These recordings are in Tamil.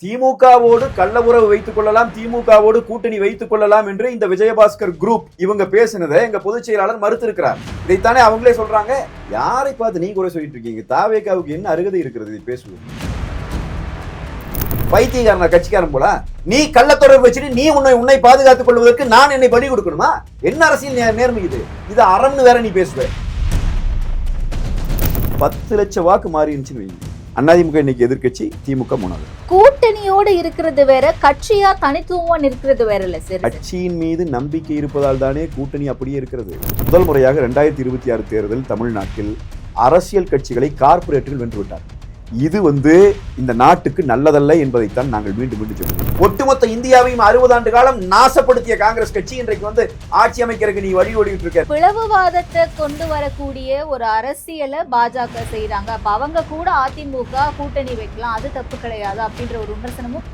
திமுகவோடு கள்ள உறவு வைத்துக் கொள்ளலாம், திமுகவோடு கூட்டணி வைத்துக் கொள்ளலாம் என்று இந்த விஜயபாஸ்கர் குரூப் இவங்க பேசினதை எங்க பொதுச் செயலாளர் மறுத்திருக்கிறார். இதைத்தானே அவங்களே சொல்றாங்க. யாரை பார்த்து நீ குறை சொல்லிட்டு இருக்கீங்க? தாவேகாவுக்கு என்ன அருகதை இருக்கிறது இதை பேசுவது? பைத்தியக்காரன கட்சிக்காரன் போல நீ கள்ளத்தொடர்பு வச்சுட்டு நீ உன்னை பாதுகாத்துக் கொள்வதற்கு நான் என்னை பலி கொடுக்கணுமா? என்ன அரசியல் நேர்மை இது? இது அறம்னு வேற நீ பேசுவ. 10 லட்சம் வாக்கு மாறி இருந்துச்சுன்னு வைங்க. அதிமுக இன்னைக்கு எதிர்கட்சி, திமுக 3வது. கூட்டணியோடு இருக்கிறது வேற, கட்சியா தனித்துவமா நிற்கிறது வேற இல்ல சார். கட்சியின் மீது நம்பிக்கை இருப்பதால் தானே கூட்டணி அப்படியே இருக்கிறது. முதல் முறையாக 2026 தேர்தல் தமிழ்நாட்டில் அரசியல் கட்சிகளை கார்ப்பரேட்டுகள் வென்றுவிட்டார். இது இந்த நாட்டுக்கு நல்லதல்ல என்பதைத்தான் நாங்கள் மீண்டும் மீண்டும் சொல்லுவோம். ஒட்டுமொத்த இந்தியாவையும் 60 ஆண்டு காலம் நாசப்படுத்திய காங்கிரஸ் கட்சி இன்றைக்கு ஆட்சி அமைக்கிறதுக்கு நீ வழி ஓடிட்டு இருக்க. பிளவுவாதத்தை கொண்டு வரக்கூடிய ஒரு அரசியலை பாஜக செய்யறாங்க. அப்ப அவங்க கூட அதிமுக கூட்டணி வைக்கலாம், அது தப்பு கிடையாது அப்படின்ற ஒரு விமர்சனமும்.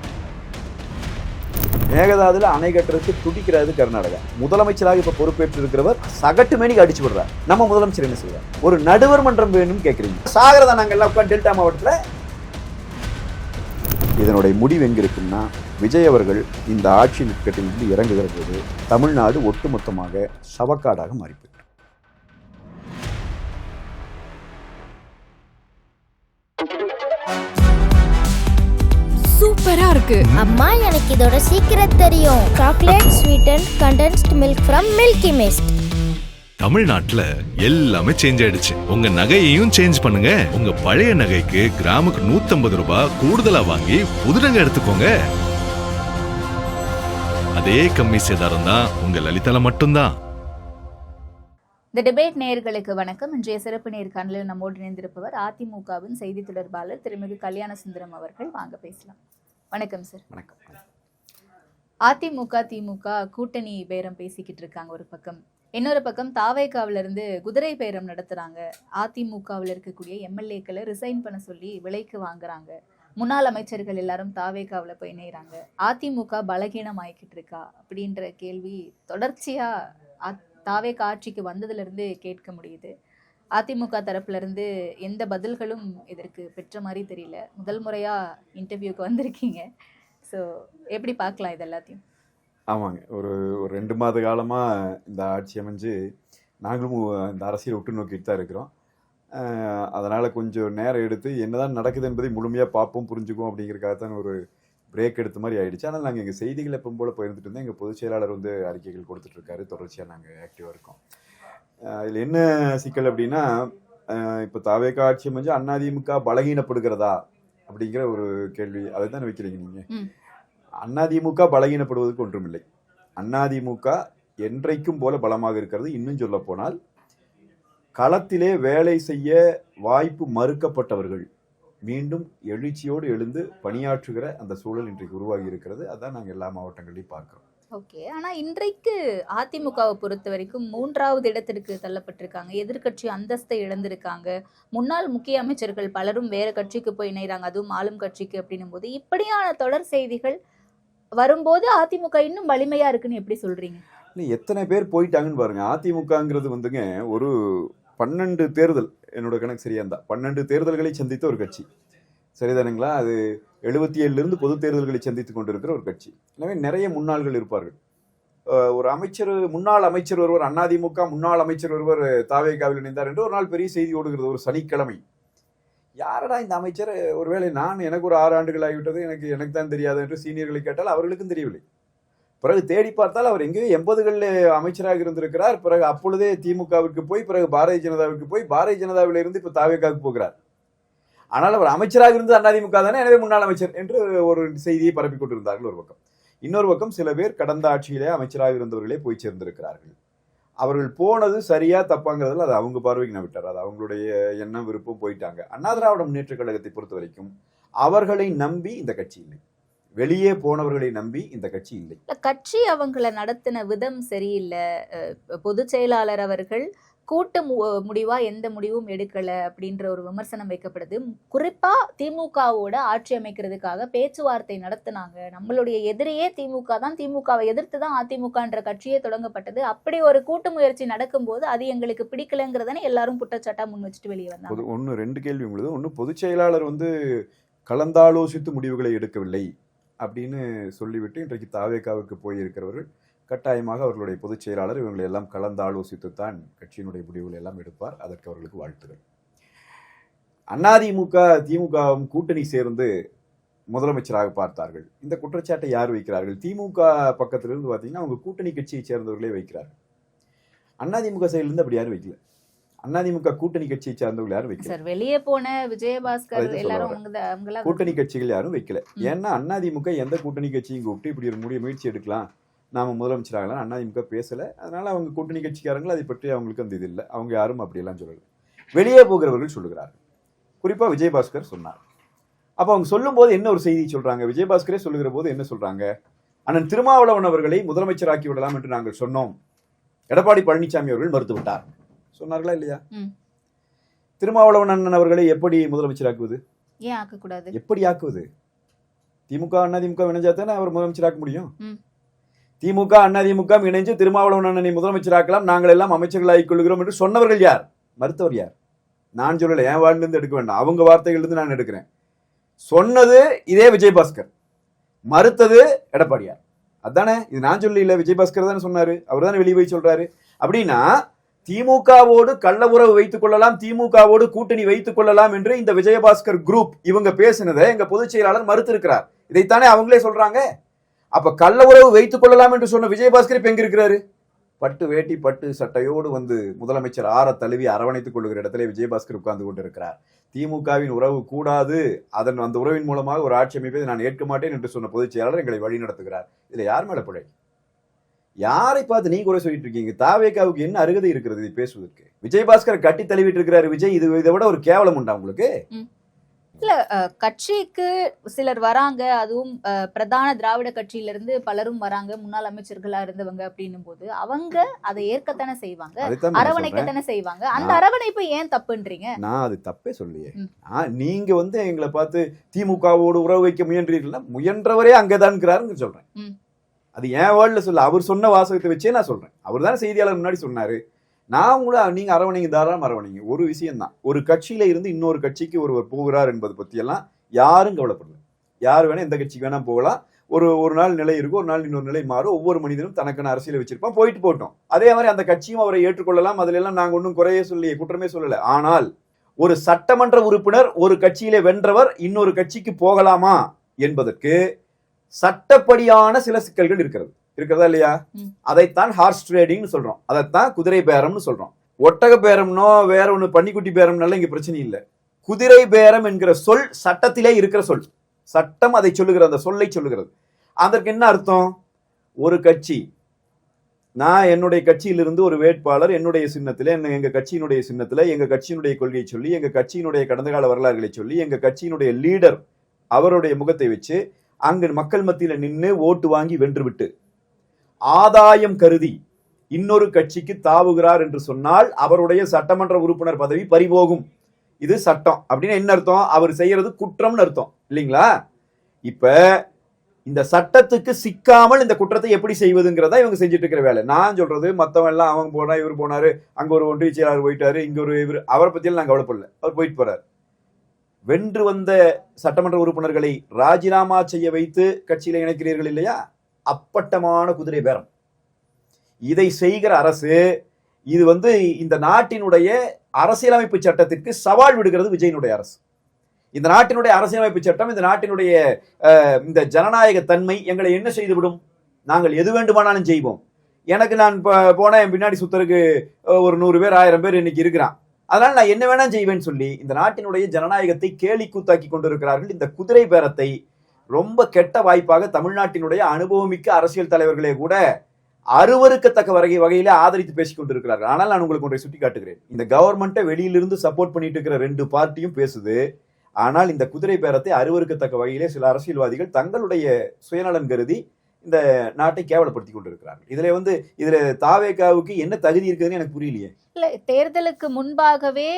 மேகதாதுல அணை கட்டுறதுக்கு துடிக்கிறது கர்நாடகா. முதலமைச்சராக இப்ப பொறுப்பேற்று இருக்கிறவர் சகட்டு மேனிக்கு அடிச்சு விடுறார். நம்ம முதலமைச்சர் என்ன செய்வார்? ஒரு நடுவர் மன்றம் வேணும்னு கேட்கறீங்க. சாகரதா நாங்க எல்லாம் உட்காந்து டெல்டா மாவட்டத்தில். இதனுடைய முடிவு எங்க இருக்குன்னா, விஜய் அவர்கள் இந்த ஆட்சி நிற்கட்டிலிருந்து இறங்குகிற போது தமிழ்நாடு ஒட்டுமொத்தமாக சவக்காடாக மாறிப்போம். சூப்பரா இருக்கு அம்மா, எனக்கு இதோட சீக்கிரம் தெரியும். Chocolate sweetened condensed milk from milky mist. தமிழ்நாட்டுல எல்லாமே சேஞ்ச் ஆயிடுச்சு. உங்க நகையையும் சேஞ்ச் பண்ணுங்க. உங்க பழைய நகைக்கு கிராமுக்கு 150 ரூபாய் கூடுதலா வாங்கி புது நகை எடுத்துக்கோங்க. அதே கம்மி சேதாரம் தான் உங்க லலிதால மட்டும்தான். இந்த டிபேட் நேயர்களுக்கு வணக்கம். இன்றைய சிறப்பு நேர்காணலில் நம்மோடு இணைந்திருப்பவர் அதிமுகவின் செய்தி தொடர்பாளர் திருமிகு கல்யாண சுந்தரம் அவர்கள். வாங்க பேசலாம். வணக்கம் சார். வணக்கம். அதிமுக திமுக கூட்டணி பேரம் பேசிக்கிட்டு இருக்காங்க ஒரு பக்கம். இன்னொரு பக்கம் தாவேகாவில இருந்து குதிரை பேரம் நடத்துறாங்க. அதிமுகவில் இருக்கக்கூடிய எம்எல்ஏக்களை ரிசைன் பண்ண சொல்லி விலைக்கு வாங்குறாங்க. முன்னாள் அமைச்சர்கள் எல்லாரும் தாவேகாவில் போய் இணைகிறாங்க. அதிமுக பலகீனம் ஆயிக்கிட்டு இருக்கா அப்படின்ற கேள்வி தொடர்ச்சியா தாவேகா ஆட்சிக்கு வந்ததுல இருந்து கேட்க முடியுது. அதிமுக தரப்புல இருந்து எந்த பதில்களும் இதற்கு பெற்ற மாதிரி தெரியல. முதல் முறையா இன்டர்வியூக்கு வந்திருக்கீங்க. ஸோ எப்படி பார்க்கலாம் இது எல்லாத்தையும்? ஆமாங்க, ஒரு 2 மாத காலமா இந்த ஆட்சி அமைஞ்சு நாங்களும் இந்த அரசியல் உற்று நோக்கிட்டு தான் இருக்கிறோம். அதனால கொஞ்சம் நேரம் எடுத்து என்னதான் நடக்குது என்பதை முழுமையா பார்ப்போம், புரிஞ்சுக்குவோம் அப்படிங்கிறதுக்காகத்தான் ஒரு பிரேக் எடுத்த மாதிரி ஆயிடுச்சு. ஆனால் நாங்கள் எங்கள் செய்திகள் எப்பவும் போல போயிருந்துட்டு இருந்தோம். எங்கள் பொதுச் செயலாளர் அறிக்கைகள் கொடுத்துட்ருக்காரு. தொடர்ச்சியாக நாங்கள் ஆக்டிவாக இருக்கோம். இதில் என்ன சிக்கல் அப்படின்னா, இப்போ தாவேகா ஆட்சி அமைஞ்சு அதிமுக பலகீனப்படுகிறதா அப்படிங்கிற ஒரு கேள்வி. அதை தான் வைக்கிறீங்க நீங்கள். அதிமுக பலகீனப்படுவதற்கு ஒன்றுமில்லை. அதிமுக என்றைக்கும் போல பலமாக இருக்கிறது. இன்னும் சொல்ல போனால், களத்திலே வேலை செய்ய வாய்ப்பு மறுக்கப்பட்டவர்கள் மீண்டும் எழுச்சியோடு எழுந்து பணியாற்றுகிற அந்த சூழல் இன்றைக்கு உருவாகி இருக்கிறது. அதான் நாங்கள் எல்லா மாவட்டங்களையும் பார்க்கிறோம். ஓகே, ஆனா இன்றைக்கு அதிமுகவை பொறுத்த வரைக்கும் 3வது இடத்திற்கு தள்ளப்பட்டிருக்காங்க. எதிர்கட்சி அந்தஸ்தை இழந்திருக்காங்க. முன்னாள் முக்கிய அமைச்சர்கள் பலரும் வேற கட்சிக்கு போய் இணைகிறாங்க, அதுவும் ஆளும் கட்சிக்கு. அப்படின்னும் போது இப்படியான தொடர் செய்திகள் வரும்போது அதிமுக இன்னும் வலிமையா இருக்குன்னு எப்படி சொல்றீங்க? எத்தனை பேர் போயிட்டாங்கன்னு பாருங்க. அதிமுகங்கிறது ஒரு 12 தேர்தல், என்னோட கணக்கு சரியா இருந்தா 12 தேர்தல்களை சந்தித்த ஒரு கட்சி, சரிதானுங்களா? அது 77 பொது தேர்தல்களை சந்தித்துக் கொண்டிருக்கிற ஒரு கட்சி. எனவே நிறைய முன்னாள்கள் இருப்பார்கள். ஒரு அமைச்சர், முன்னாள் அமைச்சர் ஒருவர், அதிமுக முன்னாள் அமைச்சர் ஒருவர் தாவேகாவில் இணைந்தார் என்று ஒரு நாள் பெரிய செய்தி ஓடுகிறது, ஒரு சனிக்கிழமை. யாரடா இந்த அமைச்சர்? ஒருவேளை எனக்கு ஒரு 6 ஆண்டுகள் ஆகிவிட்டது, எனக்கு தான் தெரியாது என்று சீனியர்களை கேட்டால் அவர்களுக்கும் தெரியவில்லை. பிறகு தேடி பார்த்தால் அவர் எங்கேயோ 80களில் அமைச்சராக இருந்திருக்கிறார். பிறகு அப்பொழுதே திமுகவிற்கு போய், பிறகு பாரதிய ஜனதாவிற்கு போய், பாரதிய ஜனதாவில் இருந்து இப்போ தாவேகாவுக்கு போகிறார். ஆனால் அவர் அமைச்சராக இருந்து அதிமுக தானே, எனவே முன்னாள் அமைச்சர் என்று ஒரு செய்தியை பரப்பிக் கொண்டிருந்தார்கள் ஒரு பக்கம். இன்னொரு பக்கம் சில பேர் கடந்த ஆட்சியிலே அமைச்சராக இருந்தவர்களே போய் சேர்ந்திருக்கிறார்கள். அவர்கள் போனது சரியா தப்பாங்கிறதுல அது அவங்க பார்வைக்கு நான் விட்டார். அது அவங்களுடைய எண்ணம், விருப்பம், போயிட்டாங்க. அண்ணா திராவிட முன்னேற்ற கழகத்தை பொறுத்த வரைக்கும் அவர்களை நம்பி இந்த கட்சி இல்லை. வெளியே போனவர்களை நம்பி இந்த கட்சி இல்லை. கட்சி அவங்களை நடத்தின விதம் சரியில்லை. பொதுச் செயலாளர் அவர்கள் கூட்டு முடிவா எந்த முடிவும் எடுக்கல அப்படின்ற ஒரு விமர்சனம் வைக்கப்படுது. குறிப்பா திமுகவோட ஆட்சி அமைக்கிறதுக்காக பேச்சுவார்த்தை நடத்தினாங்க. நம்மளுடைய எதிரியே திமுக தான், திமுகவை எதிர்த்து தான் அதிமுகன்ற கட்சியே தொடங்கப்பட்டது. அப்படி ஒரு கூட்டு முயற்சி நடக்கும்போது அது எங்களுக்கு பிடிக்கலங்கிறதானே எல்லாரும் குற்றச்சாட்டா முன் வச்சுட்டு வெளியே வந்தாங்க. ஒன்று 2 கேள்வி உங்களுக்கு. ஒன்று, பொதுச் செயலாளர் கலந்தாலோசித்து முடிவுகளை எடுக்கவில்லை அப்படின்னு சொல்லிவிட்டு இன்றைக்கு தாவேகாவுக்கு போயிருக்கிறவர்கள் கட்டாயமாக அவர்களுடைய பொதுச் செயலாளர் இவங்களை எல்லாம் கலந்தாலோசித்துத்தான் கட்சியினுடைய முடிவுகளை எல்லாம் எடுப்பார். அதற்கு அவர்களுக்கு வாழ்த்துகள். அதிமுக திமுகவும் கூட்டணி சேர்ந்து முதலமைச்சராக பார்த்தார்கள். இந்த குற்றச்சாட்டை யார் வைக்கிறார்கள்? திமுக பக்கத்திலிருந்து பார்த்தீங்கன்னா அவங்க கூட்டணி கட்சியை சேர்ந்தவர்களே வைக்கிறார்கள். அதிமுக சைடிலிருந்து அப்படி யாரும் வைக்கல. அதிமுக கூட்டணி கட்சியை சார்ந்தவர்கள் யாரும் வைக்கல. சார் வெளியே போன விஜயபாஸ்கர் எல்லாரும் கூட்டணி கட்சிகள் யாரும் வைக்கல. ஏன்னா அதிமுக எந்த கூட்டணி கட்சியும் கூப்பிட்டு இப்படி ஒரு முயற்சி எடுக்கலாம், நாம முதலமைச்சராகலாம் அதிமுக பேசல. அதனால அவங்க கூட்டணி கட்சிக்காரங்கள் அதை பற்றி அவங்களுக்கு அந்த இது இல்லை. அவங்க யாரும் அப்படியெல்லாம் சொல்லல. வெளியே போகிறவர்கள் சொல்லுகிறார்கள். குறிப்பா விஜயபாஸ்கர் சொன்னார். அப்ப அவங்க சொல்லும் போது என்ன ஒரு செய்தி சொல்றாங்க? விஜயபாஸ்கரே சொல்லுகிற போது என்ன சொல்றாங்க? அண்ணன் திருமாவளவன் அவர்களை முதலமைச்சராக்கி விடலாம் என்று நாங்கள் சொன்னோம், எடப்பாடி பழனிசாமி அவர்கள் மறுத்துவிட்டார். சொன்னார்களா இல்லையா? திருமாவளவன் அண்ணன் அவர்களை எப்படி முதலமைச்சராக்குவது? ஏன் ஆக்கக்கூடாது? எப்படி ஆக்குவது? திமுக அதிமுக இணைஞ்சா தானே அவர் முதலமைச்சராக்க முடியும். திமுக அதிமுக இணைஞ்சு திருமாவளவன் அண்ணனை முதலமைச்சராக்கலாம், நாங்கள் எல்லாம் அமைச்சர்களாகிக் கொள்கிறோம் என்று சொன்னவர்கள் யார்? மறுத்தவர் யார்? நான் சொல்லல, என் வாழ்ல இருந்து எடுக்க வேண்டாம், அவங்க வார்த்தைகள் இருந்து நான் எடுக்கிறேன். சொன்னது இதே விஜயபாஸ்கர், மறுத்தது எடப்பாடியார். அதானே? இது நான் சொல்லி இல்ல, விஜயபாஸ்கர் தானே சொன்னாரு, அவர் தானே வெளியே போய் சொல்றாரு. அப்படின்னா திமுகவோடு கள்ள உறவு வைத்துக் கொள்ளலாம், திமுகவோடு கூட்டணி வைத்துக் கொள்ளலாம் என்று இந்த விஜயபாஸ்கர் குரூப் இவங்க பேசினதை எங்க பொதுச் செயலாளர் மறுத்து இருக்கிறார். இதைத்தானே அவங்களே சொல்றாங்க. அப்ப கள்ள உறவு வைத்துக் கொள்ளலாம் என்று சொன்ன விஜயபாஸ்கர் இப்ப எங்க இருக்கிறாரு? பட்டு வேட்டி பட்டு சட்டையோடு வந்து முதலமைச்சர் ஆற தழுவி அரவணைத்துக் கொள்ளுகிற இடத்துல விஜயபாஸ்கர் உட்கார்ந்து கொண்டு இருக்கிறார். திமுகவின் உறவு கூடாது, அதன் அந்த உறவின் மூலமாக ஒரு ஆட்சி அமைப்பை நான் ஏற்க மாட்டேன் என்று சொன்ன பொதுச் செயலாளர் எங்களை வழி நடத்துகிறார். இதுல யார் மேல பிழை? யாரை பார்த்து நீங்க குறை சொல்லிட்டு இருக்கீங்க? தாவேகாவுக்கு என்ன அருகதை இருக்கிறது இதை பேசுவதற்கு? விஜயபாஸ்கர் கட்டி தழுவிட்டு இருக்கிறாரு. விஜய், இதை விட ஒரு கேவலம் உண்டா உங்களுக்கு? இல்ல, கட்சிக்கு சிலர் வராங்க, அதுவும் பிரதான திராவிட கட்சியில இருந்து பலரும் வராங்க, முன்னாள் அமைச்சர்களா இருந்தவங்க அப்படின்னும் போது அவங்க அதை ஏற்கத்தானே செய்வாங்க, அரவணைக்கத்தானே செய்வாங்க. அந்த அரவணைப்பு ஏன் தப்புன்றீங்க? நான் அது தப்பே சொல்லியே. நீங்க வந்து எங்களை பார்த்து திமுகவோடு உறவு வைக்க முயன்றீர்கள், முயன்றவரே அங்கதான் சொல்றேன். அது என் வேர்ல்ட்ல சொல்ல, அவர் சொன்ன வாசகத்தை வச்சே நான் சொல்றேன். அவர் தானே செய்தியாளர் முன்னாடி சொன்னாரு. நான் உங்களை நீங்க அரவணைங்க, தாராளம் அரவணைங்க. ஒரு விஷயம் தான், ஒரு கட்சியில இருந்து இன்னொரு கட்சிக்கு ஒருவர் போகிறார் என்பது பற்றியெல்லாம் யாரும் கவலைப்படல. யார் வேணா எந்த கட்சிக்கு வேணா போகலாம். ஒரு நாள் நிலை இருக்கும், ஒரு நாள் இன்னொரு நிலை மாறும். ஒவ்வொரு மனிதனும் தனக்கான அரசியலை வச்சிருப்பான், போயிட்டு போட்டோம். அதே மாதிரி அந்த கட்சியும் அவரை ஏற்றுக்கொள்ளலாம். அதுல எல்லாம் நாங்க ஒன்றும் குறையே சொல்லி குற்றமே சொல்லல. ஆனால் ஒரு சட்டமன்ற உறுப்பினர் ஒரு கட்சியிலே வென்றவர் இன்னொரு கட்சிக்கு போகலாமா என்பதற்கு சட்டப்படியான சில சிக்கல்கள் இருக்கிறதா இல்லையா? அதைத்தான் ஹார்ஸ் ட்ரேடிங் சொல்றோம், அதைத்தான் குதிரை பேரம்னு சொல்றோம். ஒட்டக பேரம்னோ வேற ஒண்ணு பன்னிக்குட்டி பேரம்னால இங்க பிரச்சனை இல்லை. குதிரை பேரம் என்கிற சொல் சட்டத்திலே இருக்கிற சொல். சட்டம் அதை சொல்லுகிறது, அந்த சொல்லை சொல்லுகிறது. அதற்கு என்ன அர்த்தம்? ஒரு கட்சி, நான் என்னுடைய கட்சியிலிருந்து ஒரு வேட்பாளர் என்னுடைய சின்னத்துல, எங்க கட்சியினுடைய சின்னத்துல எங்க கட்சியினுடைய கொள்கையை சொல்லி, எங்க கட்சியினுடைய கடந்த கால வரலாறுகளை சொல்லி, எங்க கட்சியினுடைய லீடர் அவருடைய முகத்தை வச்சு அங்கு மக்கள் மத்தியில நின்று ஓட்டு வாங்கி வென்றுவிட்டு ஆதாயம் கருதி இன்னொரு கட்சிக்கு தாவுகிறார் என்று சொன்னால் அவருடைய சட்டமன்ற உறுப்பினர் பதவி பறிபோகும். இது சட்டம். அப்படின்னு என்ன அர்த்தம்? அவர் செய்யறது குற்றம்னு அர்த்தம் இல்லைங்களா? இப்ப இந்த சட்டத்துக்கு சிக்காமல் இந்த குற்றத்தை எப்படி செய்வதுங்கிறதா இவங்க செஞ்சுட்டு இருக்கிற வேலை. நான் சொல்றது மத்தவன் எல்லாம் அவங்க போனா, இவர் போனாரு, அங்க ஒரு ஒன்றிய செயலாளர் போயிட்டாரு, இங்க ஒரு இவர், அவரை பத்தியெல்லாம் நான் கவலைப்படல. அவர் போயிட்டு போறாரு. வென்று வந்த சட்டமன்ற உறுப்பினர்களை ராஜினாமா செய்ய வைத்து கட்சியில இணைக்கிறீர்கள் இல்லையா? அப்பட்டமான குதிரை பேரம். இதை செய்கிற அரசு, இது வந்து இந்த நாட்டினுடைய அரசியலமைப்பு சட்டத்திற்கு சவால் விடுகிறது விஜயனுடைய அரசு. இந்த நாட்டினுடைய அரசியலமைப்பு சட்டம், இந்த நாட்டினுடைய இந்த ஜனநாயக தன்மை எங்களை என்ன செய்துவிடும்? நாங்கள் எது வேண்டுமானாலும் செய்வோம். எனக்கு நான் போன என் பின்னாடி சுத்தருக்கு ஒரு 100 பேர் 1000 பேர் இன்னைக்கு இருக்கிறான், அதனால நான் என்ன வேணா செய்வேன்னு சொல்லி இந்த நாட்டினுடைய ஜனநாயகத்தை கேலி கூத்தாக்கி கொண்டிருக்கிறார்கள். இந்த குதிரை பேரத்தை ரொம்ப கெட்ட வாய்ப்பாக தமிழ்நாட்டினுடைய அனுபவமிக்க அரசியல் தலைவர்களே கூட அருவருக்கத்தக்க வகையில ஆதரித்து பேசிக் கொண்டிருக்கிறார்கள். ஆனால் நான் உங்களுக்கு ஒன்றை சுட்டி காட்டுகிறேன். இந்த கவர்மெண்ட்டை வெளியிலிருந்து சப்போர்ட் பண்ணிட்டு இருக்கிற 2 பார்ட்டியும் பேசுது. ஆனால் இந்த குதிரை பேரத்தை அருவருக்கத்தக்க வகையிலே சில அரசியல்வாதிகள் தங்களுடைய சுயநலன் கருதி இந்த நாட்டை கேவலப்படுத்தி கொண்டிருக்கிறார்கள். இதுல தாவேகாவுக்கு என்ன தகுதி இருக்குதுன்னு எனக்கு புரியலையே. இல்ல, தேர்தலுக்கு முன்பாகவே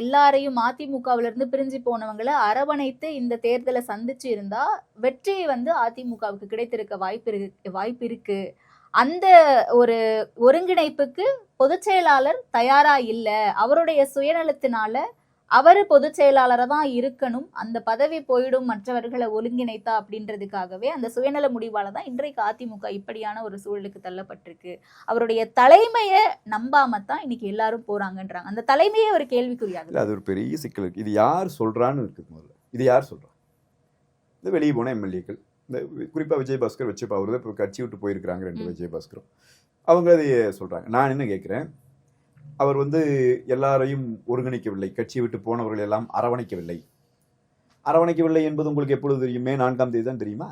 எல்லாரையும் அதிமுகவில இருந்து பிரிஞ்சு போனவங்களை அரவணைத்து இந்த தேர்தலை சந்திச்சு இருந்தா வெற்றி அதிமுகவுக்கு கிடைத்திருக்க வாய்ப்பு இருக்கு. அந்த ஒரு ஒருங்கிணைப்புக்கு பொதுச் செயலாளர் தயாரா இல்ல, அவருடைய சுயநலத்தினால அவர் பொதுச் செயலாளராக தான் இருக்கணும், அந்த பதவி போயிடும் மற்றவர்களை ஒருங்கிணைத்தா அப்படின்றதுக்காகவே அந்த சுயநல முடிவால தான் இன்றைக்கு அதிமுக இப்படியான ஒரு சூழலுக்கு தள்ளப்பட்டிருக்கு. அவருடைய தலைமையை நம்பாமத்தான் இன்னைக்கு எல்லாரும் போறாங்கன்றாங்க. அந்த தலைமையே ஒரு கேள்விக்குறியாகுது. அது ஒரு பெரிய சிக்கல் இருக்கு. இது யார் சொல்றான்னு இருக்குது முதல்ல. இது யார் சொல்றா? இந்த வெளியே போன எம்எல்ஏக்கள், இந்த குறிப்பா விஜயபாஸ்கர் வச்சு அவர் இப்போ கட்சி விட்டு போயிருக்கிறாங்க 2 விஜயபாஸ்கரும். அவங்க அதை சொல்றாங்க. நான் என்ன கேட்கிறேன், அவர் எல்லாரையும் ஒருங்கிணைக்கவில்லை, கட்சியை விட்டு போனவர்கள் எல்லாம் அரவணைக்கவில்லை என்பது உங்களுக்கு எப்பொழுது தெரியும்? மே 4ஆம் தேதி தான் தெரியுமா?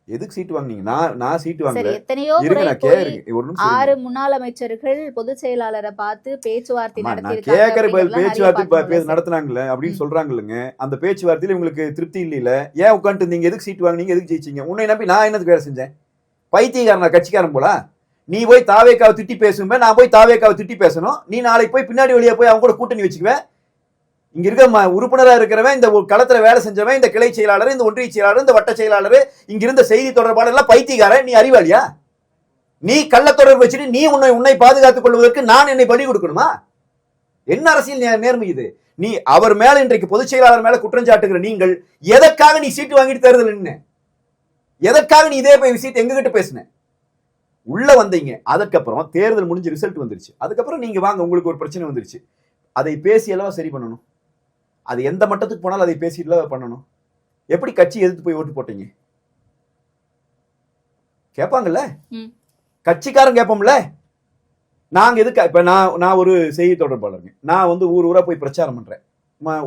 எதுக்கு சீட்டு வாங்குனீங்க? நான் சீட்டு வாங்கல. எத்தனையோ இருங்க, நான் கேக்குறேன். ஒரு நிமிஷம் 6 முன்னாள் அமைச்சர்கள் பொதுச் செயலாளரை பார்த்து பேச்சுவார்த்தை நான் கேட்கிற பேச்சுவார்த்தை நடத்தினாங்கல்ல அப்படின்னு சொல்றாங்கல்லுங்க. அந்த பேச்சுவார்த்தையில உங்களுக்கு திருப்தி இல்லையில ஏன் உட்காந்துட்டு இருந்தீங்க? எதுக்கு சீட்டு வாங்குனீங்க? எதுக்கு ஜெயிச்சீங்க? உன்னை நம்பி நான் என்னதுக்கு வேலை செஞ்சேன்? பைத்தியக்காரனா கட்சிக்காரன் போல? நீ போய் தாவேக்காவை திட்டி பேசுவேன், நான் போய் தாவேக்காவை திட்டி பேசணும். நீ நாளைக்கு போய் பின்னாடி வழியா போய் அவங்க கூட கூட்டணி வச்சுக்குவேன். இங்க இருக்க உறுப்பினராக இருக்கிறவன், இந்த களத்துல வேலை செஞ்சவன், இந்த கிளை செயலாளர், இந்த ஒன்றிய செயலாளர், இந்த வட்ட செயலாளர், இங்க இருந்த செய்தி தொடர்பாளர் எல்லாம் பைத்தியக்காரன். நீ அறிவாளியா? நீ கள்ள தொடர்பு வச்சுட்டு நீ உன்னை பாதுகாத்துக் கொள்வதற்கு நான் என்னை பலி கொடுக்கணுமா? என்ன அரசியல் நேர்மை இது? நீ அவர் மேல இன்றைக்கு பொதுச் செயலாளர் மேல குற்றஞ்சாட்டுகிற நீங்கள் எதற்காக நீ சீட்டு வாங்கிட்டு தேர்தல் நின்னு? எதற்காக நீ இதே போய் விஷயத்தை எங்ககிட்ட பேசின? உள்ள வந்தீங்க, அதுக்கப்புறம் தேர்தல் முடிஞ்சு ரிசல்ட் வந்துருச்சு, அதுக்கப்புறம் நீங்க வாங்க, உங்களுக்கு ஒரு பிரச்சனை வந்துருச்சு, அதை பேசி எல்லாம் சரி பண்ணணும். அது எந்த மட்டத்துக்கு போனாலும் அதை பேசிட்டு பண்ணணும். எப்படி கட்சி எதிர்த்து போய் ஓட்டு போட்டீங்க? கேட்பாங்கல்ல, கட்சிக்காரன் கேட்போம்ல. நாங்க எதுக்கு இப்ப நான் ஒரு செய்தி தொடர்பாளருங்க. நான் ஊர் ஊரா போய் பிரச்சாரம் பண்றேன்.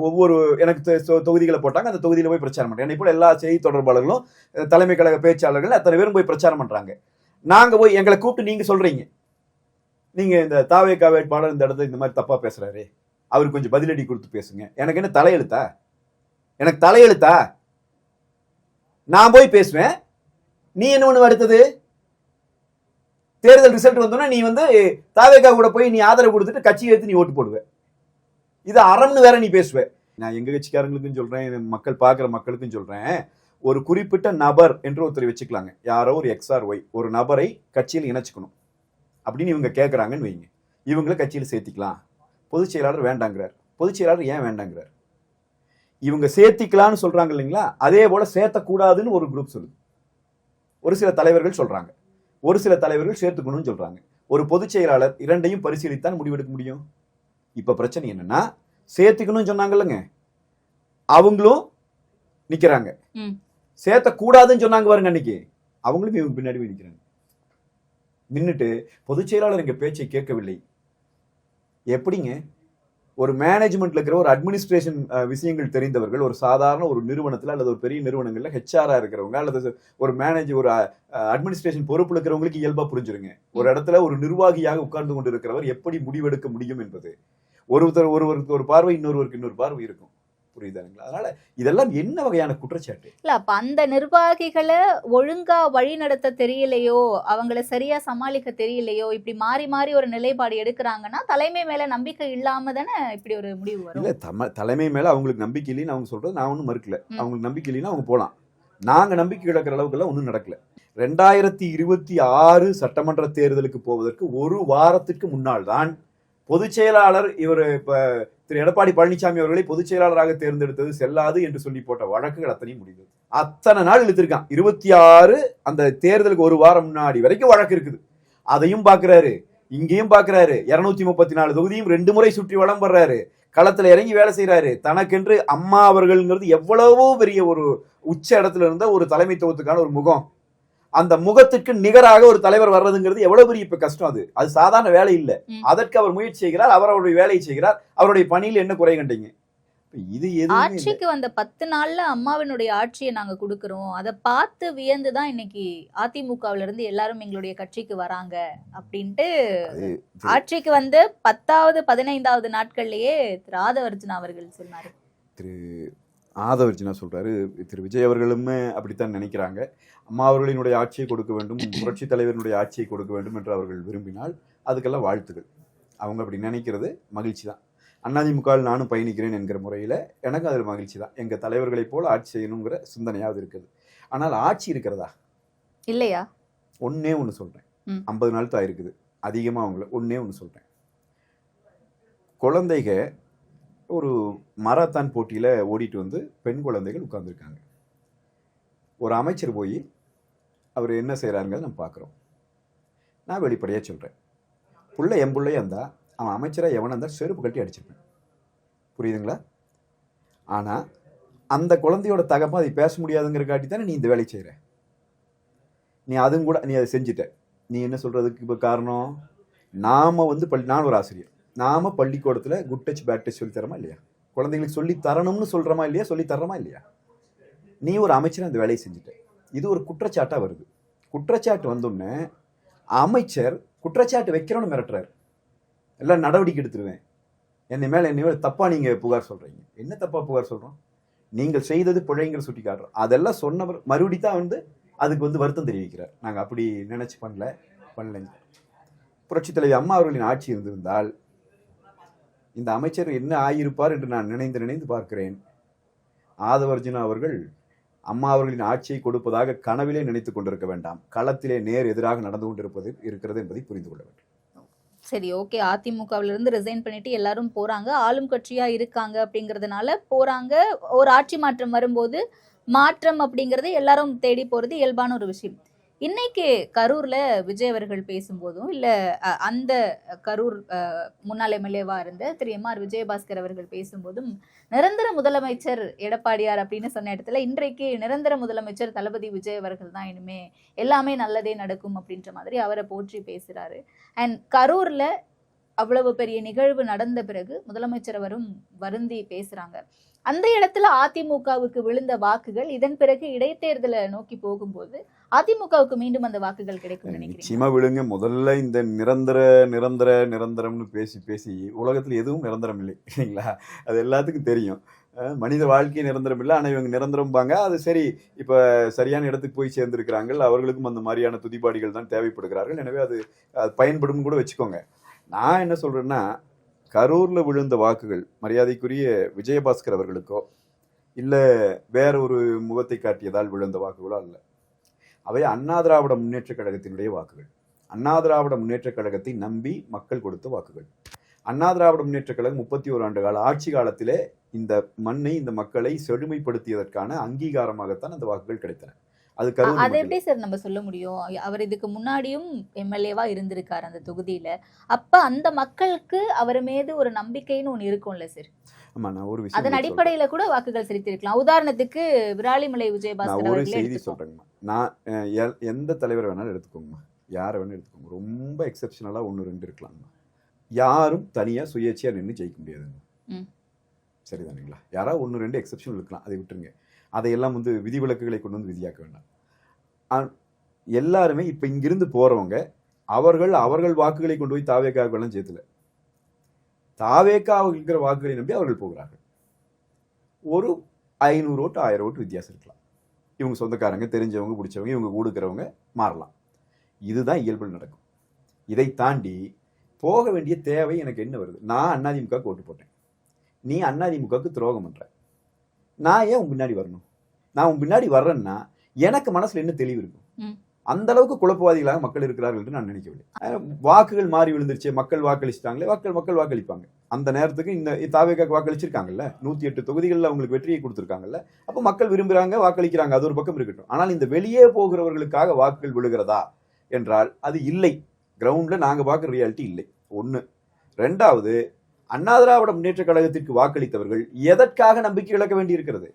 ஒவ்வொரு எனக்கு தொகுதிகளை போட்டாங்க, அந்த தொகுதியில போய் பிரச்சாரம் பண்றேன். என்னை போல எல்லா செய்தி தொடர்பாளர்களும், தலைமை கழக பேச்சாளர்கள் அத்தனை பேரும் போய் பிரச்சாரம் பண்றாங்க. நாங்க போய் எங்களை கூப்பிட்டு நீங்க சொல்றீங்க, நீங்க இந்த தாவேகா வேட்பாளர் இந்த இடத்துல இந்த மாதிரி தப்பா பேசுறாரு, அவருக்கு கொஞ்சம் பதிலடி கொடுத்து பேசுங்க. எனக்கு என்ன தலையெழுத்தா? எனக்கு தலையெழுத்தா? நான் போய் பேசுவேன், நீ என்ன ஒண்ணு அடுத்தது தேர்தல் ரிசல்ட் வந்தோன்னா நீ தாவேகா கூட போய் நீ ஆதரவு கொடுத்துட்டு கட்சியை எடுத்து நீ ஓட்டு போடுவ. இது அறம்னு வேற நீ பேசுவ. நான் எங்க கட்சிக்காரங்களுக்கும் சொல்றேன், மக்கள் பாக்குற மக்களுக்கும் சொல்றேன், ஒரு குறிப்பிட்ட நபர் என்று ஒருத்தர் வச்சுக்கலாங்க, யாரோ ஒரு XRY ஒரு நபரை கட்சியில் இணைச்சுக்கணும் அப்படின்னு இவங்க கேட்கறாங்கன்னு வைங்க. இவங்களை கட்சியில் சேர்த்திக்கலாம். பொதுச் செயலாளர் வேண்டாங்கிறார். பொதுச் செயலாளர் ஏன் வேண்டாங்கிறார்? இவங்க சேர்த்திக்கலாம்னு சொல்றாங்க இல்லைங்களா, அதே போல சேர்த்தக்கூடாதுன்னு ஒரு குரூப் சொல்லுது. ஒரு சில தலைவர்கள் சொல்றாங்க, ஒரு சில தலைவர்கள் சேர்த்துக்கணும்னு சொல்றாங்க. ஒரு பொதுச் செயலாளர் இரண்டையும் பரிசீலித்தான் முடிவெடுக்க முடியும். இப்ப பிரச்சனை என்னன்னா, சேர்த்துக்கணும்னு சொன்னாங்கல்லங்க, அவங்களும் நிக்கிறாங்க. சேர்த்தக்கூடாதுன்னு சொன்னாங்க பாருங்க அன்னைக்கு, அவங்களும் இவங்க பின்னாடி நிக்கிறாங்க. நின்னுட்டு பொதுச் செயலாளர் எங்க பேச்சை கேட்கவில்லை. எப்படிங்க? ஒரு மேனேஜ்மெண்ட்ல இருக்கிற ஒரு அட்மினிஸ்ட்ரேஷன் விஷயங்கள் தெரிந்தவர்கள், ஒரு சாதாரண ஒரு நிறுவனத்துல அல்லது ஒரு பெரிய நிறுவனங்கள்ல HR இருக்கிறவங்க அல்லது ஒரு ஒரு அட்மினிஸ்ட்ரேஷன் பொறுப்புல இருக்கிறவங்களுக்கு இயல்பா புரிஞ்சிருங்க. ஒரு இடத்துல ஒரு நிர்வாகியாக உட்கார்ந்து கொண்டு இருக்கிறவர் எப்படி முடிவெடுக்க முடியும் என்பது. ஒருவருக்கு ஒரு பார்வை, இன்னொருவருக்கு இன்னொரு பார்வை இருக்கும். புரியுதாங்களா? அதனால இதெல்லாம் என்ன வகையான குற்றச்சாட்டு? இல்ல, அப்ப அந்த நிர்வாகிகளை ஒழுங்கா வழி நடத்த தெரியலையோ, அவங்கள சரியா சமாளிக்க தெரியலையோ, இப்படி மாறி மாறி ஒரு நிலைப்பாடு எடுக்கிறாங்கன்னா தலைமை மேல நம்பிக்கை இல்லாம தானே இப்படி ஒரு முடிவு வரும். இல்ல, தலைமை மேல அவங்களுக்கு நம்பிக்கை இல்லைன்னு அவங்க சொல்றது நான் ஒன்றும் மறுக்கல. அவங்களுக்கு நம்பிக்கை இல்லைன்னா அவங்க போலாம். நாங்க நம்பிக்கை இழக்கிற அளவுக்கு எல்லாம் ஒன்றும் நடக்கல. 2026 சட்டமன்ற தேர்தலுக்கு போவதற்கு ஒரு வாரத்துக்கு முன்னால் தான் பொதுச் செயலாளர் இவர் இப்ப திரு எடப்பாடி பழனிசாமி அவர்களை பொதுச் செயலாளராக தேர்ந்தெடுத்தது செல்லாது என்று சொல்லி போட்ட வழக்குகள் அத்தனையும் முடிந்தது. அத்தனை நாள் இழுத்திருக்கான். 26 அந்த தேர்தலுக்கு ஒரு வாரம் முன்னாடி வரைக்கும் வழக்கு இருக்குது. அதையும் பாக்குறாரு, இங்கேயும் பாக்குறாரு. 234 தொகுதியும் 2 முறை சுற்றி வலம் வர்றாரு. களத்துல இறங்கி வேலை செய்யறாரு. தனக்கென்று அம்மா அவர்கள்ங்கிறது எவ்வளவோ பெரிய ஒரு உச்ச இடத்துல இருந்த ஒரு தலைமைத்துவத்துக்கான ஒரு முகம். அந்த முகத்துக்கு நிகராக ஒரு தலைவர் வர்றதுங்கிறது எவ்வளவு பெரிய இப்ப கஷ்டம். அது சாதாரண வேலை இல்லை. அதற்கு அவர் முயற்சி செய்கிறார், அவருடைய வேலையை செய்கிறார். அவருடைய பணியில் என்ன குறை கண்டீங்க? இது ஆட்சிக்கு வந்த 10 நாள்ல அம்மாவினுடைய ஆட்சியை நாங்க கொடுக்கிறோம், அதை பார்த்து வியந்துதான் இன்னைக்கு அதிமுகவுல இருந்து எல்லாரும் எங்களுடைய கட்சிக்கு வராங்க அப்படின்ட்டு ஆட்சிக்கு வந்து 10வது 15வது நாட்கள்லயே திரு ஆதவர்ஜுனா அவர்கள் சொன்னாரு. திரு ஆதவர்ஜுனா சொல்றாரு, திரு விஜய் அவர்களுமே அப்படித்தான் நினைக்கிறாங்க. அம்மா அவர்களினுடைய ஆட்சியை கொடுக்க வேண்டும், புரட்சி தலைவரினுடைய ஆட்சியை கொடுக்க வேண்டும் என்று அவர்கள் விரும்பினால் அதுக்கெல்லாம் வாழ்த்துகள். அவங்க அப்படி நினைக்கிறது மகிழ்ச்சி தான். அதிமுகவில் நானும் பயணிக்கிறேன் என்கிற முறையில் எனக்கு அதில் மகிழ்ச்சி தான். எங்கள் தலைவர்களைப் போல ஆட்சி செய்யணுங்கிற சிந்தனையாவது இருக்குது. ஆனால் ஆட்சி இருக்கிறதா இல்லையா? ஒன்னே ஒன்று சொல்கிறேன், 50 நாள் தான் இருக்குது அதிகமாக. அவங்கள ஒன்னே ஒன்று சொல்கிறேன், குழந்தைக ஒரு மராத்தான் போட்டியில் ஓடிட்டு வந்து பெண் குழந்தைகள் உட்கார்ந்துருக்காங்க. ஒரு அமைச்சர் போய் அவர் என்ன செய்கிறாருங்கிறத நம்ம பார்க்குறோம். நான் வெளிப்படையாக சொல்கிறேன், என் பிள்ளையா இருந்தால் அவன் அமைச்சராக எவனாக இருந்தால் செருப்பு கட்டி அடிச்சிருப்பேன். புரியுதுங்களா? ஆனால் அந்த குழந்தையோட தகப்பன் அதை பேச முடியாதுங்கிற காட்டி தானே நீ இந்த வேலையை செய்கிற. நீ அதுவும் கூட நீ அதை செஞ்சுட்ட. நீ என்ன சொல்கிறதுக்கு இப்போ காரணம், நாம் வந்து நான் ஒரு ஆசிரியர், நாம் பள்ளிக்கூடத்தில் குட் டச் பேட் டச் சொல்லி தரமா இல்லையா? குழந்தைங்களுக்கு சொல்லி தரணும்னு சொல்கிறோமா இல்லையா? சொல்லி தர்றோமா இல்லையா? நீ ஒரு அமைச்சர் அந்த வேலையை செஞ்சுட்ட. இது ஒரு குற்றச்சாட்டாக வருது. குற்றச்சாட்டு வந்தோடனே அமைச்சர் குற்றச்சாட்டு வைக்கிறோன்னு மிரட்டுறாரு. எல்லாம் நடவடிக்கை எடுத்துருவேன், என்னை மேலே தப்பாக நீங்கள் புகார் சொல்கிறீங்க. என்ன தப்பாக புகார் சொல்கிறோம்? நீங்கள் செய்தது பிழைங்கிற சுட்டி காட்டுறோம். அதெல்லாம் சொன்னவர் மறுபடி தான் வந்து அதுக்கு வந்து வருத்தம் தெரிவிக்கிறார். நாங்கள் அப்படி நினச்சி பண்ணலைங்க. புரட்சித் தலைவி அம்மா அவர்களின் ஆட்சி இருந்திருந்தால் இந்த அமைச்சர் என்ன ஆகியிருப்பார் என்று நான் நினைந்து பார்க்கிறேன். ஆதவர்ஜுனா அவர்கள் அம்மா அவர்களின் ஆட்சியை கொடுப்பதாக கனவிலே நினைத்துக் கொண்டிருக்க வேண்டாம். களத்திலே நேர் எதிராக நடந்து இருக்கிறது என்பதை புரிந்து கொள்ள வேண்டும். சரி, ஓகே. அதிமுகவில இருந்து ரிசைன் பண்ணிட்டு எல்லாரும் போறாங்க, ஆளும் கட்சியா இருக்காங்க அப்படிங்கறதுனால போறாங்க. ஒரு ஆட்சி மாற்றம் வரும்போது மாற்றம் அப்படிங்கறது எல்லாரும் தேடி போறது இயல்பான ஒரு விஷயம். இன்னைக்கு கரூர்ல விஜய் அவர்கள் பேசும்போதும் இல்ல அந்த கரூர் முன்னாள் எம்எல்ஏவா இருந்த திரு எம்.ஆர். விஜயபாஸ்கர் அவர்கள் பேசும்போதும் நிரந்தர முதலமைச்சர் எடப்பாடியார் அப்படின்னு சொன்ன இடத்துல இன்றைக்கு நிரந்தர முதலமைச்சர் தளபதி விஜய் அவர்கள் தான், இனிமே எல்லாமே நல்லதே நடக்கும் அப்படின்ற மாதிரி அவரை போற்றி பேசுறாரு. அண்ட் கரூர்ல அவ்வளவு பெரிய நிகழ்வு நடந்த பிறகு முதலமைச்சர் அவரும் வருந்தி பேசுறாங்க. அந்த இடத்துல அதிமுகவுக்கு விழுந்த வாக்குகள் இதன் பிறகு இடைத்தேர்தலை நோக்கி போகும்போது அதிமுகவுக்கு மீண்டும் அந்த வாக்குகள் கிடைக்கும் நினைக்கிறேன். நிச்சயமா விழுங்க. முதல்ல இந்த நிரந்தரம்னு பேசி உலகத்துல எதுவும் நிரந்தரம் இல்லை இல்லைங்களா? அது எல்லாத்துக்கும் தெரியும். மனித வாழ்க்கை நிரந்தரம் இல்லை, ஆனால் இவங்க நிரந்தரம்பாங்க. அது சரி, இப்போ சரியான இடத்துக்கு போய் சேர்ந்திருக்கிறாங்க, அவர்களுக்கும் அந்த மாதிரியான துதிபாடிகள் தான் தேவைப்படுகிறார்கள். எனவே அது பயன்படும் கூட வச்சுக்கோங்க. நான் என்ன சொல்றேன்னா, கரூர்ல விழுந்த வாக்குகள் மரியாதைக்குரிய விஜயபாஸ்கர் அவர்களுக்கோ இல்லை வேற ஒரு முகத்தை காட்டியதால் விழுந்த வாக்குகளோ அல்ல. அவை அண்ணா திராவிட முன்னேற்ற கழகத்தினுடைய வாக்குகள். அண்ணா திராவிட முன்னேற்ற கழகத்தை நம்பி மக்கள் கொடுத்த வாக்குகள். அண்ணா திராவிட முன்னேற்ற கழகம் 31 ஆண்டு கால ஆட்சி காலத்திலே இந்த மண்ணை இந்த மக்களை செழுமைப்படுத்தியதற்கான அங்கீகாரமாகத்தான் அந்த வாக்குகள் கிடைத்தன. அது அதை எப்படி சார் நம்ம சொல்ல முடியும்? அவர் இதுக்கு முன்னாடியும் எம்எல்ஏவா இருந்திருக்காரு அந்த தொகுதியில. அப்ப அந்த மக்களுக்கு அவர் மீது ஒரு நம்பிக்கைன்னு ஒண்ணு இருக்கும்ல சார். ஆமா, நான் ஒரு விஷயம் அதன் அடிப்படையில கூட வாக்குகள் செலுத்திருக்கலாம். உதாரணத்துக்கு விராலிமலை விஜயபாஸ்கர் ஒரு செய்தி சொல்றேங்கம்மா. நான் எந்த தலைவர் வேணாலும் எடுத்துக்கோங்கம்மா, யாரை வேணாலும் எடுத்துக்கோங்க. ரொம்ப எக்ஸெப்ஷனலா 1-2 இருக்கலாம்மா. யாரும் தனியா சுயேட்சையா நின்று ஜெயிக்க முடியாதுங்க. சரிதானுங்களா? யாராவது 1-2 எக்ஸெப்ஷன் இருக்கலாம், அதை விட்டுருங்க. அதையெல்லாம் வந்து விதிவிலக்குகளை கொண்டு வந்து விதியாக்க வேண்டாம். எல்லாருமே இப்ப இங்கிருந்து போறவங்க அவர்கள் வாக்குகளை கொண்டு போய் தாவேக்காவுக்கெல்லாம் சேர்த்துல தாவேக்காவுக்கு இருக்கிற வாக்குகளை நம்பி அவர்கள் போகிறார்கள். ஒரு 500 ஓட்டு 1000 ஓட்டு வித்தியாசம் இருக்கலாம். இவங்க சொந்தக்காரங்க, தெரிஞ்சவங்க, பிடிச்சவங்க, இவங்க கூடுக்கிறவங்க மாறலாம். இதுதான் இயல்பில் நடக்கும். இதை தாண்டி போக வேண்டிய தேவை எனக்கு என்ன வருது? நான் அதிமுகவுக்கு ஓட்டு போட்டேன், நீ அதிமுகவுக்கு துரோகம் பண்ற, நான் ஏன் உன் பின்னாடி வரணும்? நான் உன் பின்னாடி வர்றேன்னா எனக்கு மனசுல என்ன தெளிவு இருக்கும்? அந்த அளவுக்கு குழப்பவாதிகளாக மக்கள் இருக்கிறார்கள் என்று நான் நினைக்கவில்லை. வாக்குகள் மாறி விழுந்துருச்சு, மக்கள் வாக்களிச்சிட்டாங்களே, மக்கள் வாக்களிப்பாங்க. அந்த நேரத்துக்கு இந்த தாவேக்காக்கு வாக்களிச்சிருக்காங்கல்ல, 108 தொகுதிகளில் அவங்களுக்கு வெற்றியை கொடுத்துருக்காங்கல்ல, அப்போ மக்கள் விரும்புறாங்க, வாக்களிக்கிறாங்க. அது ஒரு பக்கம் இருக்கட்டும். ஆனால் இந்த வெளியே போகிறவர்களுக்காக வாக்குகள் விழுகிறதா என்றால் அது இல்லை. கிரவுண்ட்ல நாங்க பார்க்குற ரியாலிட்டி இல்லை. ஒன்று. ரெண்டாவது, அண்ணா திராவிட முன்னேற்ற கழகத்திற்கு வாக்களித்தவர்கள் எதற்காக நம்பிக்கை இழக்க வேண்டி இருக்கிறது?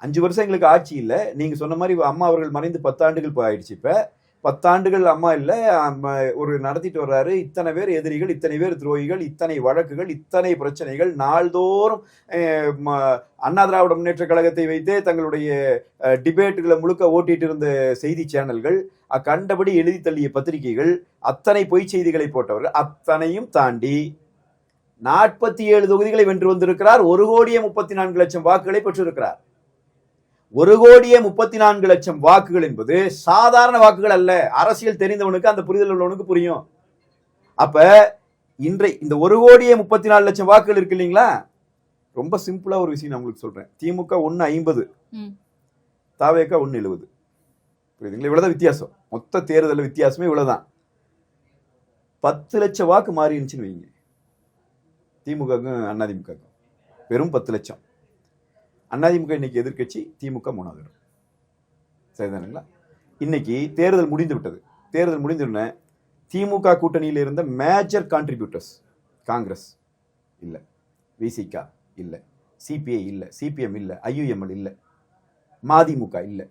5 வருஷம் எங்களுக்கு ஆட்சி இல்லை. நீங்க சொன்ன மாதிரி அம்மா அவர்கள் மறைந்து 10 ஆண்டுகள் ஆயிடுச்சு. இப்ப 10 ஆண்டுகள் அம்மா இல்லை, ஒரு நடத்திட்டு வர்றாரு. இத்தனை பேர் எதிரிகள், இத்தனை பேர் துரோகிகள், இத்தனை வழக்குகள், இத்தனை பிரச்சனைகள். நாள்தோறும் அண்ணா திராவிட முன்னேற்ற கழகத்தை வைத்தே தங்களுடைய டிபேட்டுகளை முழுக்க ஓட்டிட்டு இருந்த செய்தி சேனல்கள், கண்டபடி எழுதி தள்ளிய பத்திரிகைகள், அத்தனை பொய் செய்திகளை போட்டவர்கள், அத்தனையும் தாண்டி 47 தொகுதிகளை வென்று வந்திருக்கிறார். 1,34,00,000 வாக்குகளை பெற்றிருக்கிறார். 1,34,00,000 வாக்குகள் என்பது சாதாரண வாக்குகள் அல்ல. அரசியல் தெரிந்தவனுக்கு, அந்த புரிதல் உள்ளவனுக்கு புரியும். அப்ப இந்த 1,34,00,000 வாக்குகள் இருக்கு இல்லைங்களா? ரொம்ப சிம்பிளா ஒரு விஷயம் நான் உங்களுக்கு சொல்றேன். திமுக 150, தாவேக்கா 170. புரியுதுங்களா? இவ்வளவுதான் வித்தியாசம். மொத்த தேர்தல் வித்தியாசமே இவ்வளவுதான். 10 லட்சம் வாக்கு மாறி இருந்துச்சுன்னு வைங்க, திமுகவுக்கும் அதிமுகவுக்கும். வெறும் 10 லட்சம். அதிமுக இன்னைக்கு எதிர்க்கட்சி, திமுக 3வது இடம். சரிதானுங்களா? இன்னைக்கு தேர்தல் முடிந்து விட்டது. தேர்தல் முடிந்துடனே திமுக கூட்டணியில் இருந்த மேஜர் கான்ட்ரிபியூட்டர்ஸ் காங்கிரஸ் இல்ல, விசிக இல்ல, சிபிஐ இல்ல, சிபிஎம் இல்ல, ஐயுஎம்எல் இல்ல, மதிமுக இல்ல,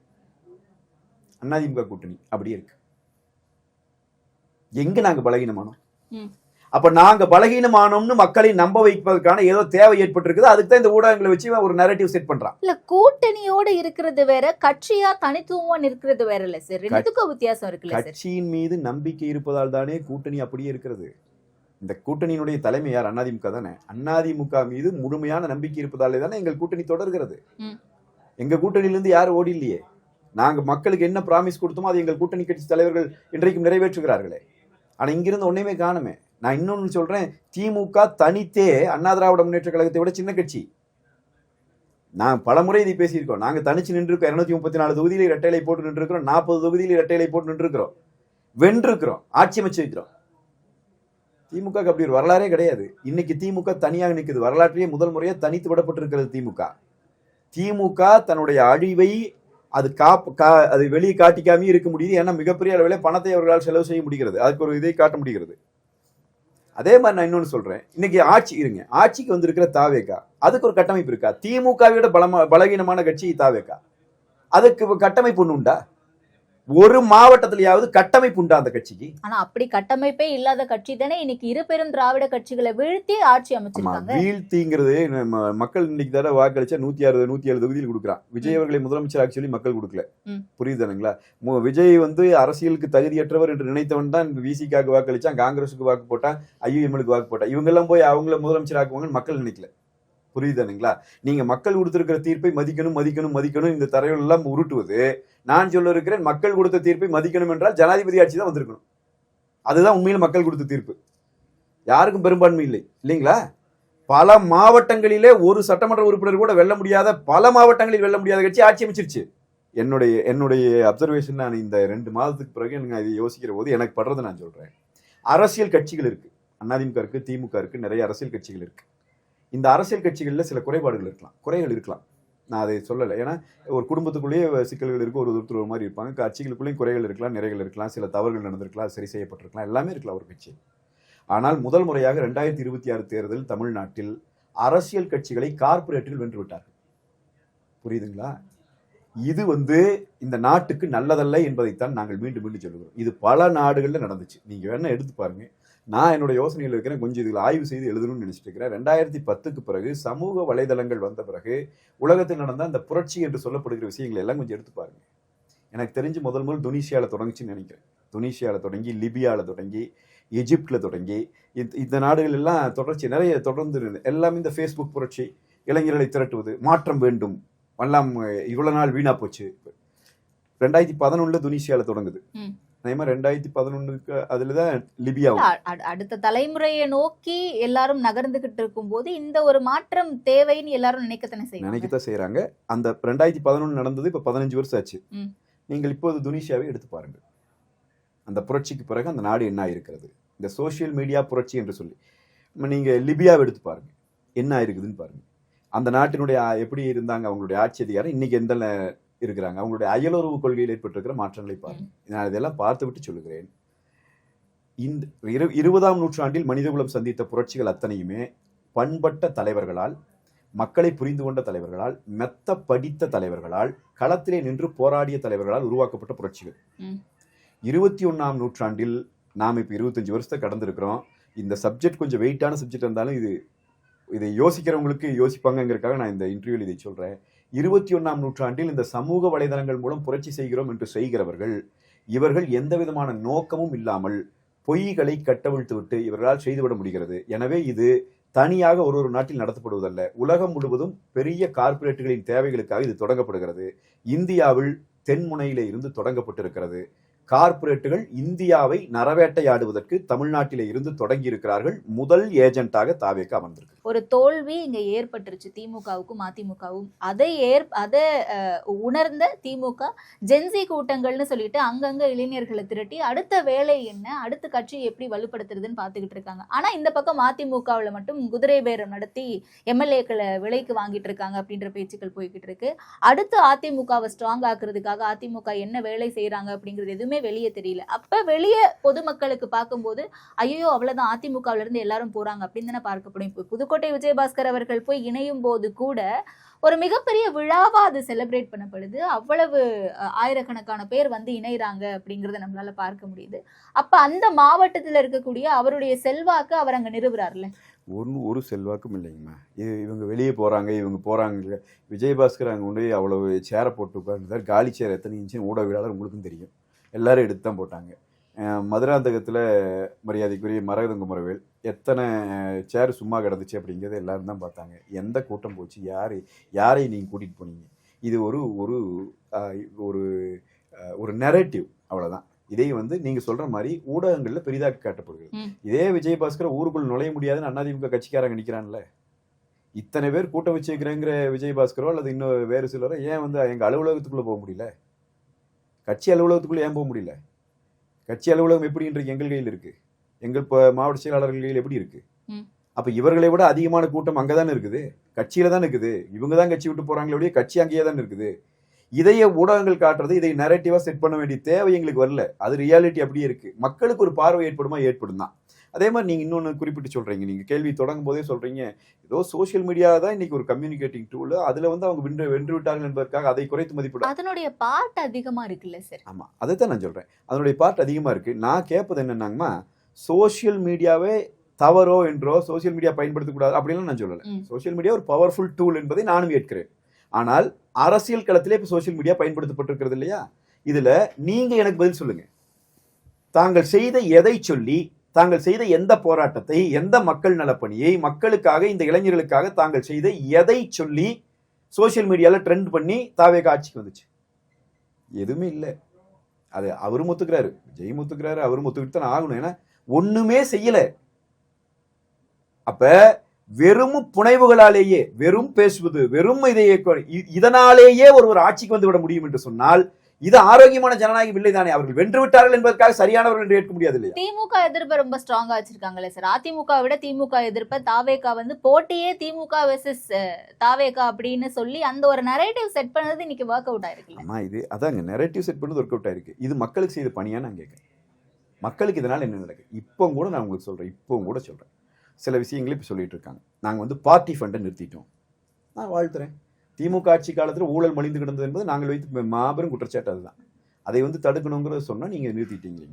அதிமுக கூட்டணி அப்படியே இருக்கு. எங்க நாங்க பலகீனமானோம்? அப்ப நாங்க பலகீனமானோம்னு மக்களை நம்ப வைப்பதற்கான ஏதோ தேவை ஏற்பட்டிருக்குது. அதுக்கு தான் இந்த ஊடகங்களை வச்சு ஒரு நரேட்டிவ் செட் பண்றான். இல்ல, கூட்டணியோட இருக்கிறது வேற, கட்சியா தனித்துவமா இருக்கிறது வேற இல்ல சார். ரெண்டுத்துக்கும் வித்தியாசம் இருக்குல்ல சார்? கட்சியின் மீது நம்பிக்கை இருப்பதால் தானே கூட்டணி அப்படியே இருக்கிறது. இந்த கூட்டணியினுடைய தலைமை யார்? அதிமுக தானே. அதிமுக மீது முழுமையான நம்பிக்கை இருப்பதாலே தானே எங்கள் கூட்டணி தொடர்கிறது. எங்க கூட்டணியிலிருந்து யாரும் ஓடி இல்லையே. நாங்க மக்களுக்கு என்ன பிராமிஸ் கொடுத்தோமோ அது எங்கள் கூட்டணி கட்சி தலைவர்கள் இன்றைக்கும் நிறைவேற்றுகிறார்களே. ஆனா இங்கிருந்து ஒன்னையுமே காணுமே. நான் இன்னொன்னு சொல்றேன், திமுக தனித்தே அண்ணா திராவிட முன்னேற்ற கழகத்தை விட சின்ன கட்சி. நான் பலமுறை இதை பேசியிருக்கோம். நாங்க தனிச்சு நின்றுருக்கோம். 234 தொகுதியில் இரட்டைலை போட்டு நின்றுருக்கிறோம். 40 தொகுதியில் இரட்டைலை போட்டு நின்றுருக்கிறோம். வென்றிருக்கிறோம், ஆட்சி அமைச்சு வைக்கிறோம். திமுக அப்படி ஒரு வரலாறே கிடையாது. இன்னைக்கு திமுக தனியாக நிற்குது. வரலாற்றிலேயே முதல் முறையா தனித்து விடப்பட்டிருக்கிறது திமுக. திமுக தன்னுடைய அழிவை அது வெளியே காட்டிக்காமே இருக்க முடியுது. ஏன்னா மிகப்பெரிய அளவில் பணத்தை அவர்களால் செலவு செய்ய முடிகிறது. அதுக்கு ஒரு இதை காட்ட முடிகிறது. அதே மாதிரி நான் இன்னொன்னு சொல்றேன், இன்னைக்கு ஆட்சிக்கு வந்திருக்கிற தாவேகா, அதுக்கு ஒரு கட்டமைப்பு இருக்கா? திமுகவோட பலகீனமான கட்சி தாவேகா, அதுக்கு கட்டமைப்பு ஒண்ணு உண்டா? ஒரு மாவட்டத்திலேயாவது கட்டமைப்பு உண்டா அந்த கட்சிக்கு? ஆனா அப்படி கட்டமைப்பே இல்லாத கட்சி தானே இன்னைக்கு இரு பெரும் திராவிட கட்சிகளை வீழ்த்தி ஆட்சி அமைச்சிருக்காங்க. வீழ்த்திங்கிறது மக்கள் இன்னைக்கு தடவை வாக்களிச்சா 106 107 தொகுதியில் கொடுக்குறான். விஜய் அவர்களை முதலமைச்சராக சொல்லி மக்கள் கொடுக்கல. புரியுதுங்களா? விஜய் அரசியலுக்கு தகுதியற்றவர் என்று நினைத்தவன் தான் விசிகாக்கு வாக்களிச்சான், காங்கிரஸுக்கு வாக்கு போட்டான், ஐயுஎம்எலுக்கு வாக்கு போட்டான். இவங்க எல்லாம் போய் அவங்கள முதலமைச்சராக்குவாங்கன்னு மக்கள் நினைக்கல. புரியுதுங்களா? நீங்க மக்கள் கொடுத்திருக்கிற தீர்ப்பை மதிக்கணும் மதிக்கணும் மதிக்கணும் இந்த தரைகள் எல்லாம் உருட்டுவது. நான் சொல்ல இருக்கிறேன், மக்கள் கொடுத்த தீர்ப்பை மதிக்கணும் என்றால் ஜனாதிபதி ஆட்சி தான் வந்திருக்கணும். அதுதான் உண்மையில மக்கள் கொடுத்த தீர்ப்பு. யாருக்கும் பெரும்பான்மை இல்லை இல்லைங்களா? பல மாவட்டங்களிலே ஒரு சட்டமன்ற உறுப்பினர் கூட வெல்ல முடியாத, பல மாவட்டங்களில் வெல்ல முடியாத கட்சி ஆட்சி அமைச்சிருச்சு. என்னுடைய அப்சர்வேஷன், நான் இந்த 2 மாதத்துக்கு பிறகு நான் இதை யோசிக்கிற போது எனக்கு படுறதை நான் சொல்றேன். அரசியல் கட்சிகள் இருக்கு, அதிமுக இருக்கு, திமுக இருக்கு, நிறைய அரசியல் கட்சிகள் இருக்கு. இந்த அரசியல் கட்சிகளில் சில குறைபாடுகள் இருக்கலாம், குறைகள் இருக்கலாம். நான் அதை சொல்லலை. ஏன்னா ஒரு குடும்பத்துக்குள்ளேயே சிக்கல்கள் இருக்கும், ஒரு மாதிரி இருப்பாங்க. கட்சிகளுக்குள்ளேயும் குறைகள் இருக்கலாம், நிறைகள் இருக்கலாம், சில தவறுகள் நடந்திருக்கலாம், சரி செய்யப்பட்டிருக்கலாம், எல்லாமே இருக்கலாம் ஒரு கட்சி. ஆனால் முதல் முறையாக 2026 தேர்தல் தமிழ்நாட்டில் அரசியல் கட்சிகளை கார்ப்பரேட்டுகள் வென்று விட்டார்கள். புரியுதுங்களா? இது இந்த நாட்டுக்கு நல்லதல்ல என்பதைத்தான் நாங்கள் மீண்டும் மீண்டும் சொல்லுகிறோம். இது பல நாடுகளில் நடந்துச்சு. நீங்க வேணா எடுத்து பாருங்க. நான் என்னோட யோசனையில் இருக்கிறேன், கொஞ்சம் இதில் ஆய்வு செய்து எழுதணும்னு நினைச்சிட்டு இருக்கிறேன். 2010க்கு பிறகு சமூக வலைதளங்கள் வந்த பிறகு உலகத்தில் நடந்த அந்த புரட்சி என்று சொல்லப்படுகிற விஷயங்களை எல்லாம் கொஞ்சம் எடுத்து பாருங்க. எனக்கு தெரிஞ்சு முதல் துனிசியாவில் தொடங்குச்சுன்னு நினைக்கிறேன். துனிசியாவில் தொடங்கி, லிபியாவில் தொடங்கி, எஜிப்டில் தொடங்கி, இந்த நாடுகள் எல்லாம் நிறைய தொடர்ந்து எல்லாமே இந்த ஃபேஸ்புக் புரட்சி, இளைஞர்களை திரட்டுவது, மாற்றம் வேண்டும், எல்லாம் இவ்வளவு நாள் வீணா போச்சு. 2011 துனிசியாவில் தொடங்குது. 2011 அதுலதான் லிபியா. அடுத்த தலைமுறையை நோக்கி எல்லாரும் நகர்ந்துகிட்டு இருக்கும் போது இந்த ஒரு மாற்றம் தேவைன்னு எல்லாரும் நினைக்கத்தான் செய்யறாங்க. அந்த 2011 நடந்தது, இப்ப 15 வருஷம் ஆச்சு. நீங்கள் இப்போது துனிசியாவை எடுத்து பாருங்க. அந்த புரட்சிக்கு பிறகு அந்த நாடு என்ன ஆயிருக்கிறது, இந்த சோசியல் மீடியா புரட்சி என்று சொல்லி. நீங்க லிபியாவை எடுத்து பாருங்க, என்ன ஆயிருக்குதுன்னு பாருங்க. அந்த நாட்டினுடைய எப்படி இருந்தாங்க அவங்களுடைய ஆட்சி அதிகாரம், இன்னைக்கு எந்த இருக்கிறாங்க, அவங்களுடைய அயலுறவு கொள்கையில் ஏற்பட்டிருக்கிற மாற்றங்களை பாருங்க. நான் இதெல்லாம் பார்த்து விட்டு சொல்லுகிறேன். இந்த 20ஆம் நூற்றாண்டில் மனிதகுலம் சந்தித்த புரட்சிகள் அத்தனையுமே பண்பட்ட தலைவர்களால், மக்களை புரிந்து கொண்ட தலைவர்களால், மெத்த படித்த தலைவர்களால், களத்திலே நின்று போராடிய தலைவர்களால் உருவாக்கப்பட்ட புரட்சிகள். 21ஆம் நூற்றாண்டில் நாம் இப்ப 25 வருஷத்தை கடந்திருக்கிறோம். இந்த சப்ஜெக்ட் கொஞ்சம் வெயிட்டான சப்ஜெக்ட் இருந்தாலும் இதை யோசிக்கிறவங்களுக்கு யோசிப்பாங்கிறதுக்காக நான் இந்த இன்டர்வியூவில் இதை சொல்றேன். 21ஆம் நூற்றாண்டில் இந்த சமூக வலைதளங்கள் மூலம் புரட்சி செய்கிறோம் என்று செய்கிறவர்கள், இவர்கள் எந்த விதமான நோக்கமும் இல்லாமல் பொய்களை கட்டவிழ்த்து விட்டு இவர்களால் செய்துவிட முடிகிறது. எனவே இது தனியாக ஒரு நாட்டில் நடத்தப்படுவதல்ல, உலகம் முழுவதும் பெரிய கார்ப்பரேட்டுகளின் தேவைகளுக்காக இது தொடங்கப்படுகிறது. இந்தியாவில் தென்முனையிலே இருந்து தொடங்கப்பட்டிருக்கிறது. கார்ப்பரேட்டுகள் இந்தியாவை நரவேட்டையாடுவதற்கு தமிழ்நாட்டிலே இருந்து தொடங்கி இருக்கிறார்கள். முதல் ஏஜென்ட்டாக தாவேகா அமர்ந்திருக்கு. ஒரு தோல்வி இங்க ஏற்பட்டுருச்சு திமுகவுக்கும் அதிமுகவும். அதை உணர்ந்த திமுக ஜென்சி கூட்டங்கள்னு சொல்லிட்டு அங்கங்க இளைஞர்களை திரட்டி அடுத்த வேலை என்ன, அடுத்த கட்சியை எப்படி வலுப்படுத்துறதுன்னு பார்த்துக்கிட்டு இருக்காங்க. ஆனா இந்த பக்கம் அதிமுகவில் மட்டும் குதிரை பேரம் நடத்தி எம்எல்ஏக்களை விலைக்கு வாங்கிட்டு இருக்காங்க அப்படின்ற பேச்சுக்கள் போய்கிட்டு இருக்கு. அடுத்து அதிமுகவை ஸ்ட்ராங் ஆக்குறதுக்காக அதிமுக என்ன வேலை செய்யறாங்க அப்படிங்கிறது எதுவுமே வெளியே தெரியல. அப்ப வெளியே பொதுமக்களுக்கு பார்க்கும்போது ஐயோ அவ்வளவுதான் அதிமுகவில இருந்து எல்லாரும் போறாங்க அப்படின்னு தானே பார்க்கப்படும். இப்போ புதுக்கோட்டை விஜயபாஸ்கர் அவர்கள் போய் இணையும் போது கூட ஒரு மிகப்பெரிய விழாவா அது செலிப்ரேட் பண்ணப்படுது. அவ்வளவு ஆயிரக்கணக்கான பேர் வந்து இணைறாங்க அப்படிங்கறத நம்மளால பார்க்க முடியுது. அப்ப அந்த மாவட்டத்துல இருக்கக்கூடிய அவருடைய செல்வாக்கு அவர் அங்க நிறுவுறாருல்ல. ஒரு செல்வாக்கும் இல்லைங்கம்மா. இவங்க வெளியே போறாங்க, இவங்க போறாங்க. விஜயபாஸ்கர் அங்கே கொண்டு அவ்வளவு சேரை போட்டு உட்கார்ந்தார். காலி சேர் எத்தனை இன்ச்சு ஊடகவியலாளர் உங்களுக்கும் தெரியும். எல்லாரும் எடுத்து தான் போட்டாங்க. மதுராந்தகத்தில் மரியாதைக்குரிய மரகத குமரவேல் எத்தனை சேர் சும்மா கிடந்துச்சு அப்படிங்கிறத எல்லாரும் தான் பார்த்தாங்க. எந்த கூட்டம் போச்சு, யாரை நீங்கள் கூட்டிகிட்டு போனீங்க? இது ஒரு ஒரு ஒரு ஒரு நெரேட்டிவ், அவ்வளோதான். இதை வந்து நீங்கள் சொல்கிற மாதிரி ஊடகங்களில் பெரிதாக காட்டப்படுகிறது. இதே விஜயபாஸ்கர் ஊருக்குள் நுழைய முடியாதுன்னு அதிமுக கட்சிக்காரங்க நிற்கிறான்ல. இத்தனை பேர் கூட்டம் வச்சுக்கிறேங்கிற விஜயபாஸ்கரோ அல்லது இன்னும் வேறு சிலரோ ஏன் வந்து எங்கள் அலுவலகத்துக்குள்ளே போக முடியல? கட்சி அலுவலகத்துக்குள்ளே ஏன் போக முடியல? கட்சி அலுவலகம் எப்படி இன்றைக்கு எங்கள் கையில் இருக்கு, எங்கள் மாவட்ட செயலாளர்கள் கையில் எப்படி இருக்கு? அப்ப இவர்களை விட அதிகமான கூட்டம் அங்கதானே இருக்குது, கட்சியில தான் இருக்குது. இவங்க தான் கட்சி விட்டு போறாங்களே, கட்சி அங்கேயே தான் இருக்குது. இதையே ஊடகங்கள் காட்டுறது, இதை நரேட்டிவா செட் பண்ண வேண்டிய தேவை எங்களுக்கு வரல. அது ரியாலிட்டி அப்படியே இருக்கு. மக்களுக்கு ஒரு பார்வை ஏற்படும் தான். அதே மாதிரி நீங்க இன்னொன்னு குறிப்பிட்டு சொல்றீங்க, நீங்க கேள்வி தொடங்கும் போதே சொல்றீங்க ஏதோ சோசியல் மீடியா தான் இன்னைக்கு ஒரு கம்யூனிகேட்டிங் டூல், அதுல வந்து அவங்க வென்று விட்டார்கள் என்பதற்காக அதை குறைத்து மதிப்பிட அதனுடைய பார்ட் அதிகமா இருக்குல்ல சார். ஆமா, அதைத்தான் நான் சொல்றேன். அதனுடைய பார்ட் அதிகமா இருக்கு. நான் கேட்பது என்னன்னாங்கம்மா, சோசியல் மீடியாவே தவறோ என்றோ சோசியல் மீடியா பயன்படுத்தக்கூடாது அப்படின்லாம் நான் சொல்லலை. சோசியல் மீடியா ஒரு பவர்ஃபுல் டூல் என்பதை நானும் ஏற்கிறேன். ஆனால் அரசியல் களத்திலே இப்போ சோசியல் மீடியா பயன்படுத்தப்பட்டிருக்கிறது இல்லையா? இதுல நீங்க எனக்கு பதில் சொல்லுங்க. தாங்கள் செய்த எதை சொல்லி, தாங்கள் செய்த எந்த போராட்டத்தை, எந்த மக்கள் நலப்பணியை, மக்களுக்காக இந்த இளைஞர்களுக்காக தாங்கள் செய்த எதை சொல்லி சோசியல் மீடியால ட்ரெண்ட் பண்ணி தாவேகா ஆட்சிக்கு வந்துச்சு? எதுவுமே இல்லை. அது அவரும் ஒத்துக்கிறாரு, விஜயும் ஒத்துக்கிறாரு, அவரும் ஒத்துக்கிட்டு தான் ஆகணும். ஏன்னா ஒண்ணுமே செய்யல. அப்ப வெறும் புனைவுகளாலேயே, வெறும் பேசுவது, வெறும் இதனாலேயே ஒரு ஆட்சிக்கு வந்து விட முடியும் என்று சொன்னால் இது ஆரோக்கியமான ஜனநாயகம் இல்லை தானே? அவர்கள் வென்று விட்டார்கள் என்பதற்காக சரியானவர்கள் என்று ஏற்க முடியாது இல்லையா? திமுக எதிர்ப்பை ரொம்ப ஸ்ட்ராங்கா வச்சிருக்காங்களே சார். அதிமுக விட திமுக எதிர்ப்பை தாவேகா வந்து போட்டியே திமுக வெர்சஸ் தாவேகா அப்படின்னு சொல்லி அந்த ஒரு நரேட்டிவ் செட் பண்ணது இன்னைக்கு ஒர்க் அவுட் ஆயிருக்கு. ஆமா, இது அதாங்க நரேட்டிவ் செட் பண்ணது ஒர்க் அவுட் ஆயிருக்கு. இது மக்களுக்கு செய்த பணியா நான் கேட்கிறேன். மக்களுக்கு இதனால என்ன நடக்கு? இப்போ கூட நான் உங்களுக்கு சொல்றேன், இப்பவும் கூட சொல்றேன். சில விஷயங்களே இப்போ சொல்லிட்டு இருக்காங்க, நாங்கள் வந்து பார்ட்டி ஃபண்டை நிறுத்திட்டோம். நான் வாழ்த்துறேன். திமுக ஆட்சி காலத்தில் ஊழல் மலிந்து கிடந்தது என்பது நாங்கள் வைத்து மாபெரும் குற்றச்சாட்டு. அதுதான். அதை வந்து தடுக்கணுங்கிறத சொன்னால் நீங்கள் நிறுத்திட்டீங்க.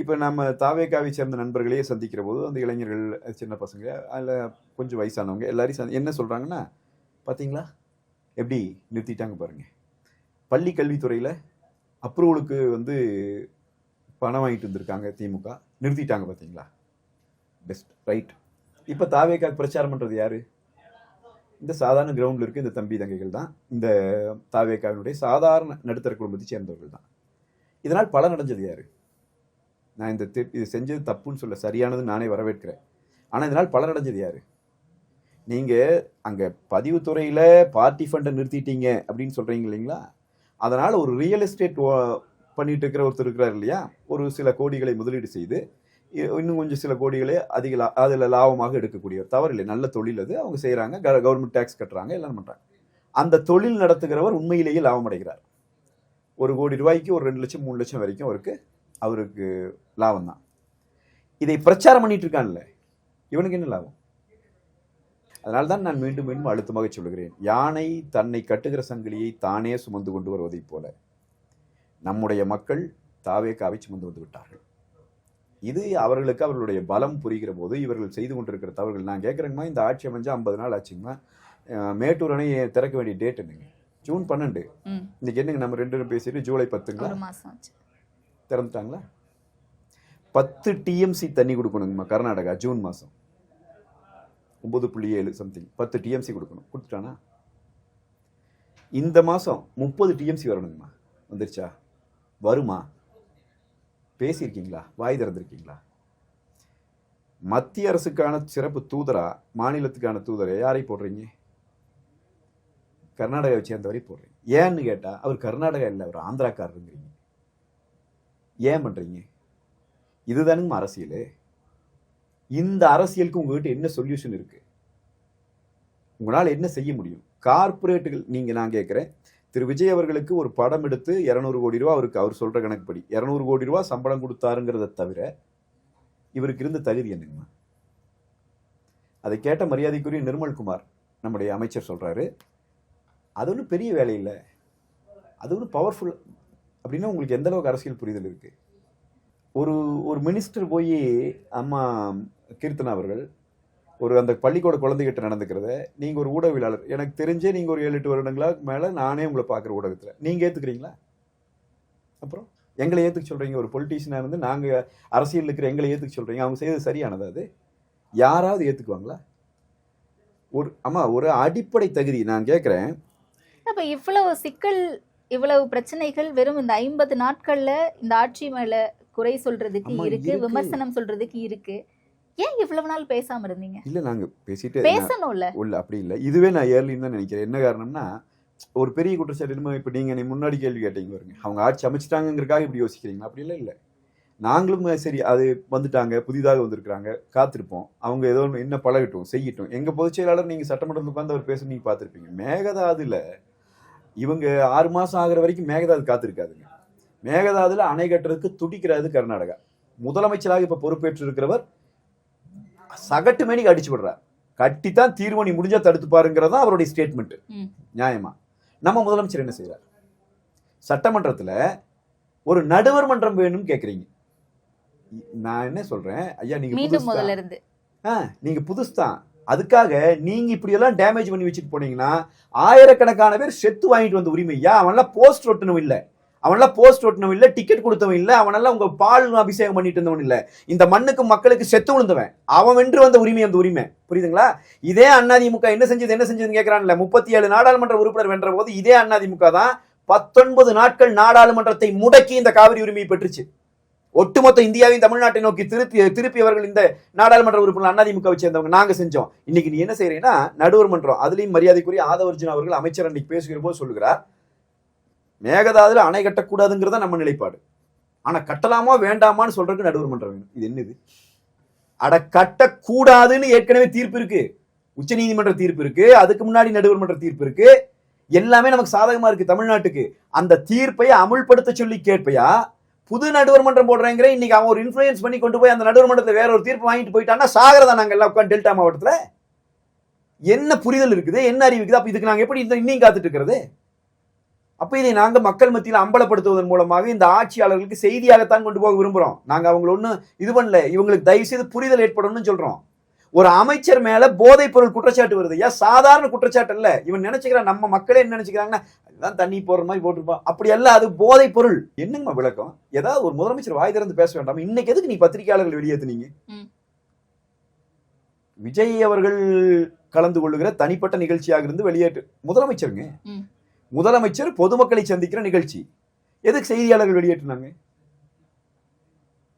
இப்போ நம்ம தாவேகாவை சேர்ந்த நண்பர்களே சந்திக்கிற போது அந்த இளைஞர்கள், சின்ன பசங்க, அதில் கொஞ்சம் வயசானவங்க எல்லாரையும் என்ன சொல்கிறாங்கன்னா, பார்த்தீங்களா எப்படி நிறுத்திட்டாங்க பாருங்க. பள்ளி கல்வித்துறையில் அப்ரூவலுக்கு வந்து பணம் வாங்கிட்டு இருந்திருக்காங்க திமுக, நிறுத்திட்டாங்க பார்த்தீங்களா? Best, right. இப்போ தாவேகா பிரச்சாரம் பண்ணுறது யாரு? இந்த சாதாரண கிரவுண்டில் இருக்க இந்த தம்பி தங்கைகள் தான், இந்த தாவேகாவினுடைய சாதாரண நடுத்தர குடும்பத்தை சேர்ந்தவர்கள் தான். இதனால் பலன் அடைஞ்சது யாரு? நான் இது செஞ்சது தப்புன்னு சொல்ல, சரியானது நானே வரவேற்கிறேன். ஆனால் இதனால் பலன் அடைஞ்சது யாரு? நீங்கள் அங்கே பதிவுத்துறையில் பார்ட்டி ஃபண்டை நிறுத்திட்டீங்க அப்படின்னு சொல்கிறீங்க இல்லைங்களா? அதனால் ஒரு ரியல் எஸ்டேட் பண்ணிட்டு இருக்கிற ஒருத்தர் இருக்கிறார் இல்லையா, ஒரு சில கோடிகளை முதலீடு செய்து இன்னும் கொஞ்சம் சில கோடிகளே அதில் லாபமாக எடுக்கக்கூடியவர். தவறில்லை, நல்ல தொழில் அது, அவங்க செய்கிறாங்க, கவர்மெண்ட் டேக்ஸ் கட்டுறாங்க, எல்லாம் பண்ணுறாங்க. அந்த தொழில் நடத்துகிறவர் உண்மையிலேயே லாபம் அடைகிறார். 1 கோடி ரூபாய்க்கு ஒரு 2 லட்சம் 3 லட்சம் வரைக்கும் அவருக்கு லாபம் தான். இதை பிரச்சாரம் பண்ணிட்டு இருக்கான்ல, இவனுக்கு என்ன லாபம்? அதனால தான் நான் மீண்டும் மீண்டும் அழுத்தமாக சொல்லுகிறேன், யானை தன்னை கட்டுகிற சங்கிலியை தானே சுமந்து கொண்டு வருவதைப் போல நம்முடைய மக்கள் தாவேகாவை சுமந்து வந்து விட்டார்கள். இது அவர்களுக்கு அவர்களுடைய பலம் புரிகிற போது இவர்கள் செய்து கொண்டிருக்கிற தவறுகள். நான் கேட்குறேங்கம்மா, இந்த ஆட்சி அமைஞ்சா 50 நாள் ஆச்சுங்கம்மா. மேட்டூர் அணை திறக்க வேண்டிய டேட் என்னங்க? ஜூன் 12. இன்னைக்கு என்னங்க நம்ம 2 பேசிட்டு ஜூலை 10ங்களா? திறந்துட்டாங்களா? 10 TMC தண்ணி கொடுக்கணுங்கம்மா கர்நாடகா ஜூன் மாதம். 9.7 சம்திங் 10 TMC கொடுக்கணும். கொடுத்துட்டானா? இந்த மாதம் 30 TMC வரணுங்கம்மா. வந்துருச்சா? வருமா? பேசியிருக்கீங்களா? வாய் திறந்திருக்கீங்களா? மத்திய அரசுக்கான சிறப்பு தூதரா, மாநிலத்துக்கான தூதரை யாரை போடுறீங்க? கர்நாடகாவை சேர்ந்தவரை போடுறீங்க. ஏன்னு கேட்டா அவர் கர்நாடகா இல்லை, அவர் ஆந்திராக்காரருங்கிறீங்க. ஏன் பண்றீங்க? இதுதானுங்க அரசியல். இந்த அரசியலுக்கு உங்ககிட்ட என்ன சொல்யூஷன் இருக்கு? உங்களால் என்ன செய்ய முடியும்? கார்பரேட்டுகள், நான் கேட்கிறேன், திரு விஜய் அவர்களுக்கு ஒரு படம் எடுத்து 200 கோடி ரூபா அவருக்கு, அவர் சொல்ற கணக்குப்படி 200 கோடி ரூபா சம்பளம் கொடுத்தாருங்கிறத தவிர இவருக்கு இருந்த தகுதி என்னங்கம்மா? அதை கேட்ட மரியாதைக்குரிய நிர்மல்குமார் நம்முடைய அமைச்சர் சொல்றாரு, அது ஒன்றும் பெரிய வேலை இல்லை, அது ஒன்றும் பவர்ஃபுல் அப்படின்னா உங்களுக்கு எந்த அளவுக்கு அரசியல் புரிதல் இருக்கு? ஒரு மினிஸ்டர் போய் அம்மா கீர்த்தனா அவர்கள் ஒரு அந்த பள்ளிக்கூட குழந்தைகிட்ட நடந்துக்கிறத நீங்க ஒரு ஊடகவியலாளர், எனக்கு தெரிஞ்சே நீங்க ஒரு 7-8 வருடங்களுக்கு மேல நானே உங்களை பார்க்குற ஊடகத்துல, நீங்க ஏத்துக்கிறீங்களா? அப்புறம் எங்களை ஏத்துக்க சொல்றீங்க? ஒரு பொலிட்டீஷியனா இருந்து நாங்க அரசியல் இருக்கிற எங்களை ஏத்துக்க சொல்றீங்க? அவங்க செய்தது சரியானது? அது யாராவது ஏத்துக்குவாங்களா? ஒரு அடிப்படை தகுதி நான் கேட்கிறேன். அப்ப இவ்வளவு சிக்கல், இவ்வளவு பிரச்சனைகள் வெறும் இந்த 50 நாட்கள்ல இந்த ஆட்சி மேல குறை சொல்றதுக்கு இருக்கு, விமர்சனம் சொல்றதுக்கு இருக்கு. ஏன் இவ்வளவு நாள் பேசாம இருந்தீங்க? இல்ல நாங்க பேசிட்டு பேசணும்ல. இல்ல அப்படி இல்ல, இதுவே நான் ஏர்லின்னு தான் நினைக்கிறேன். என்ன காரணம்னா, ஒரு பெரிய குற்றச்சாட்டு இப்ப நீங்க முன்னாடி கேள்வி கேட்டீங்க பாருங்க, அவங்க ஆட்சி அமைச்சிட்டாங்கிறதுக்காக இப்படி யோசிக்கிறீங்க, அப்படி இல்ல. நாங்களும் சரி, அது வந்துட்டாங்க, புதிதாக வந்திருக்கிறாங்க, காத்திருப்போம், அவங்க ஏதோ என்ன பழகட்டும், செய்யட்டும். எங்க பொதுச் செயலாளர் நீங்க சட்டமன்றத்தில் உட்கார்ந்து அவர் பேச நீங்க பார்த்திருப்பீங்க. மேகதாதுல இவங்க 6 மாசம் ஆகிற வரைக்கும் மேகதாது காத்திருக்காதுங்க. மேகதாதுல அணை கட்டுறதுக்கு துடிக்கிறாது கர்நாடகா. முதலமைச்சராக இப்ப பொறுப்பேற்று இருக்கிறவர் சகட்டு மேனிக்கு அடிச்சு விடுறார். கட்டித்தான் தீர்வு, முடிஞ்சா தடுத்து பாருங்கிறதா அவருடைய ஸ்டேட்மெண்ட். நியாயமா? நம்ம முதலமைச்சர் என்ன செய்யறார்? சட்டமன்றத்துல ஒரு நடுவர் மன்றம் வேணும்னு கேக்குறீங்க. நான் என்ன சொல்றேன், ஐயா நீங்க புதுசுதான், அதுக்காக நீங்க இப்படி எல்லாம் டேமேஜ் பண்ணி வச்சுட்டு போனீங்கன்னா ஆயிரக்கணக்கான பேர் செத்து வாங்கிட்டு வந்த உரிமை. அவன்லாம் போஸ்ட் ஒட்டணும் இல்ல, அவனெல்லாம் போஸ்ட் ஒட்டணும் இல்ல, டிக்கெட் கொடுத்தவன் இல்ல, அவனெல்லாம் உங்க பால் அபிஷேகம் பண்ணிட்டு இருந்தவன் இல்ல, இந்த மண்ணுக்கு மக்களுக்கு செத்து விழுந்தவன். அவன் வென்று வந்த உரிமை அந்த உரிமை. புரியுதுங்களா? இதே அதிமுக என்ன செஞ்சதுன்னு கேட்கிறான்ல, 37 நாடாளுமன்ற உறுப்பினர் வென்ற போது இதே அதிமுக தான் 19 நாட்கள் நாடாளுமன்றத்தை முடக்கி இந்த காவிரி உரிமையை பெற்றுச்சு. ஒட்டுமொத்த இந்தியாவின் தமிழ்நாட்டை நோக்கி திருப்பி அவர்கள் இந்த நாடாளுமன்ற உறுப்பினர் அதிமுகவை சேர்ந்தவங்க நாங்க செஞ்சோம். இன்னைக்கு நீ என்ன செய்யறீங்கன்னா நடுவர் மன்றம், அதுலயும் மரியாதைக்குரிய ஆதவர்ஜுன் அவர்கள் அமைச்சர் அன்னைக்கு பேசுகிற போது சொல்லுகிறார், மேகதாதுல அணை கட்டக்கூடாதுங்கிறத நம்ம நிலைப்பாடு, ஆனா கட்டலாமா வேண்டாமான்னு சொல்றதுக்கு நடுவர் மன்றம் வேணும். இது என்னது? அட கட்டக்கூடாதுன்னு ஏற்கனவே தீர்ப்பு இருக்கு, உச்ச நீதிமன்ற தீர்ப்பு இருக்கு, அதுக்கு முன்னாடி நடுவர் மன்ற தீர்ப்பு இருக்கு, எல்லாமே நமக்கு சாதகமா இருக்கு தமிழ்நாட்டுக்கு. அந்த தீர்ப்பை அமுல்படுத்த சொல்லி கேட்பையா புது நடுவர் மன்றம் போடுறேங்கிற? இன்னைக்கு அவன் ஒரு இன்ஃபுளுயன்ஸ் பண்ணி கொண்டு போய் அந்த நடுவர் மன்றத்தை வேற ஒரு தீர்ப்பு வாங்கிட்டு போயிட்டான்னா சாகரதா நாங்க எல்லாம் உட்காந்து டெல்டா மாவட்டத்துல? என்ன புரிதல் இருக்குது, என்ன அறிவிக்குது? அப்ப இதுக்கு நாங்க எப்படி இன்னும் காத்துட்டு இருக்கிறது? அப்ப இதை நாங்க மக்கள் மத்தியில் அம்பலப்படுத்துவதன் மூலமாக இந்த ஆட்சியாளர்களுக்கு செய்தியாகத்தான் கொண்டு போக விரும்புறோம். நாங்க அவங்களை ஒன்னும் இது பண்ணல, இவங்களுக்கு தயவு செய்து புரிதல் ஏற்படணும்னு சொல்றோம். ஒரு அமைச்சர் மேல போதைப் பொருள் குற்றச்சாட்டு வருது, சாதாரண குற்றச்சாட்டு அல்ல. இவன் நினைச்சுக்கிறான், நம்ம மக்களே என்ன நினைச்சுக்கிறாங்கன்னா அதுதான் தண்ணி போடுற மாதிரி போட்டிருப்பான், அப்படி அல்ல, அது போதைப் பொருள். என்னங்கம்மா விளக்கம்? ஏதாவது ஒரு முதலமைச்சர் வாய் திறந்து பேச வேண்டாம்? இன்னைக்கு எதுக்கு நீ பத்திரிகையாளர்கள் வெளியேற்றுனீங்க? விஜய் அவர்கள் கலந்து கொள்ளுகிற தனிப்பட்ட நிகழ்ச்சியாக இருந்து வெளியேற்று முதலமைச்சருங்க, முதலமைச்சர் பொதுமக்களை சந்திக்கிற நிகழ்ச்சி, எதுக்கு செய்தியாளர்கள் வெளியேற்றினாங்க?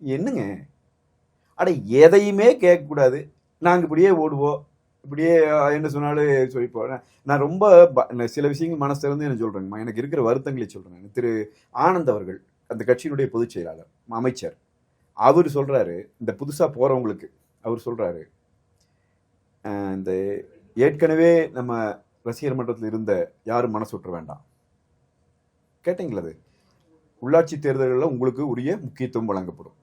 என்னங்க? அட எதையுமே கேட்க கூடாது, நாங்க இப்படியே ஓடுவோம், இப்படியே என்ன சொன்னாலும் சொல்லிப்போம். நான் ரொம்ப சில விஷயங்கள் மனசுல இருந்து என்ன சொல்றேங்கம்மா, எனக்கு இருக்கிற வருத்தங்களை சொல்றேன். திரு ஆனந்த் அவர்கள் அந்த கட்சியினுடைய பொதுச் செயலாளர் அமைச்சர், அவர் சொல்றாரு, இந்த புதுசா போறவங்களுக்கு அவர் சொல்றாரு, இந்த ஏற்கனவே நம்ம ரசிகர் மன்றத்தில் இருந்த யாரும் மனசு விட்டுற வேண்டாம். கேட்டீங்களா? அது உள்ளாட்சி தேர்தல்களில் உங்களுக்கு உரிய முக்கியத்துவம் வழங்கப்படும்.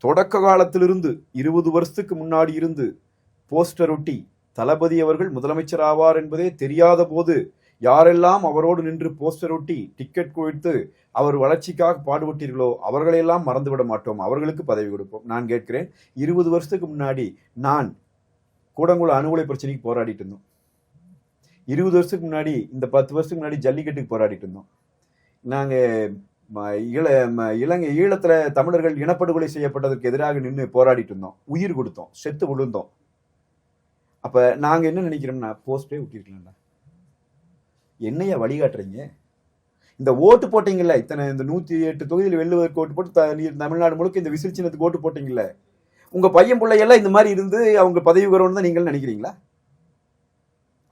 தொடக்க காலத்திலிருந்து 20 வருஷத்துக்கு முன்னாடி இருந்து போஸ்டர் ஒட்டி தளபதி அவர்கள் முதலமைச்சர் ஆவார் என்பதே தெரியாத போது யாரெல்லாம் அவரோடு நின்று போஸ்டர் ஒட்டி டிக்கெட் கொடுத்து அவர் வளர்ச்சிக்காக பாடுபட்டீர்களோ அவர்களையெல்லாம் மறந்துவிட மாட்டோம், அவர்களுக்கு பதவி கொடுப்போம். நான் கேட்கிறேன், 20 வருஷத்துக்கு முன்னாடி நான் கூடங்குளம் அணு உலை பிரச்சனைக்கு போராடிட்டு இருந்தோம். 20 வருஷத்துக்கு முன்னாடி, இந்த 10 வருஷத்துக்கு முன்னாடி ஜல்லிக்கட்டுக்கு போராடிட்டு இருந்தோம். நாங்கள் இலங்கை ஈழத்துல தமிழர்கள் இனப்படுகொலை செய்யப்பட்டதற்கு எதிராக நின்று போராடிட்டு இருந்தோம், உயிர் கொடுத்தோம், செத்து விழுந்தோம். அப்ப நாங்க என்ன நினைக்கிறோம்னா, போஸ்டே விட்டிருக்கலாம்டா, என்னையா வழிகாட்டுறீங்க? இந்த ஓட்டு போட்டீங்கல்ல, இத்தனை இந்த 108 தொகுதியில் வெல்லுவதற்கு ஓட்டு போட்டு தமிழ்நாடு முழுக்க இந்த விசில் சின்னத்துக்கு ஓட்டு போட்டீங்கல்ல, உங்க பையன் பிள்ளையெல்லாம் இந்த மாதிரி இருந்து அவங்க பதவி வரணும்னு தான் நீங்கள் நினைக்கிறீங்களா?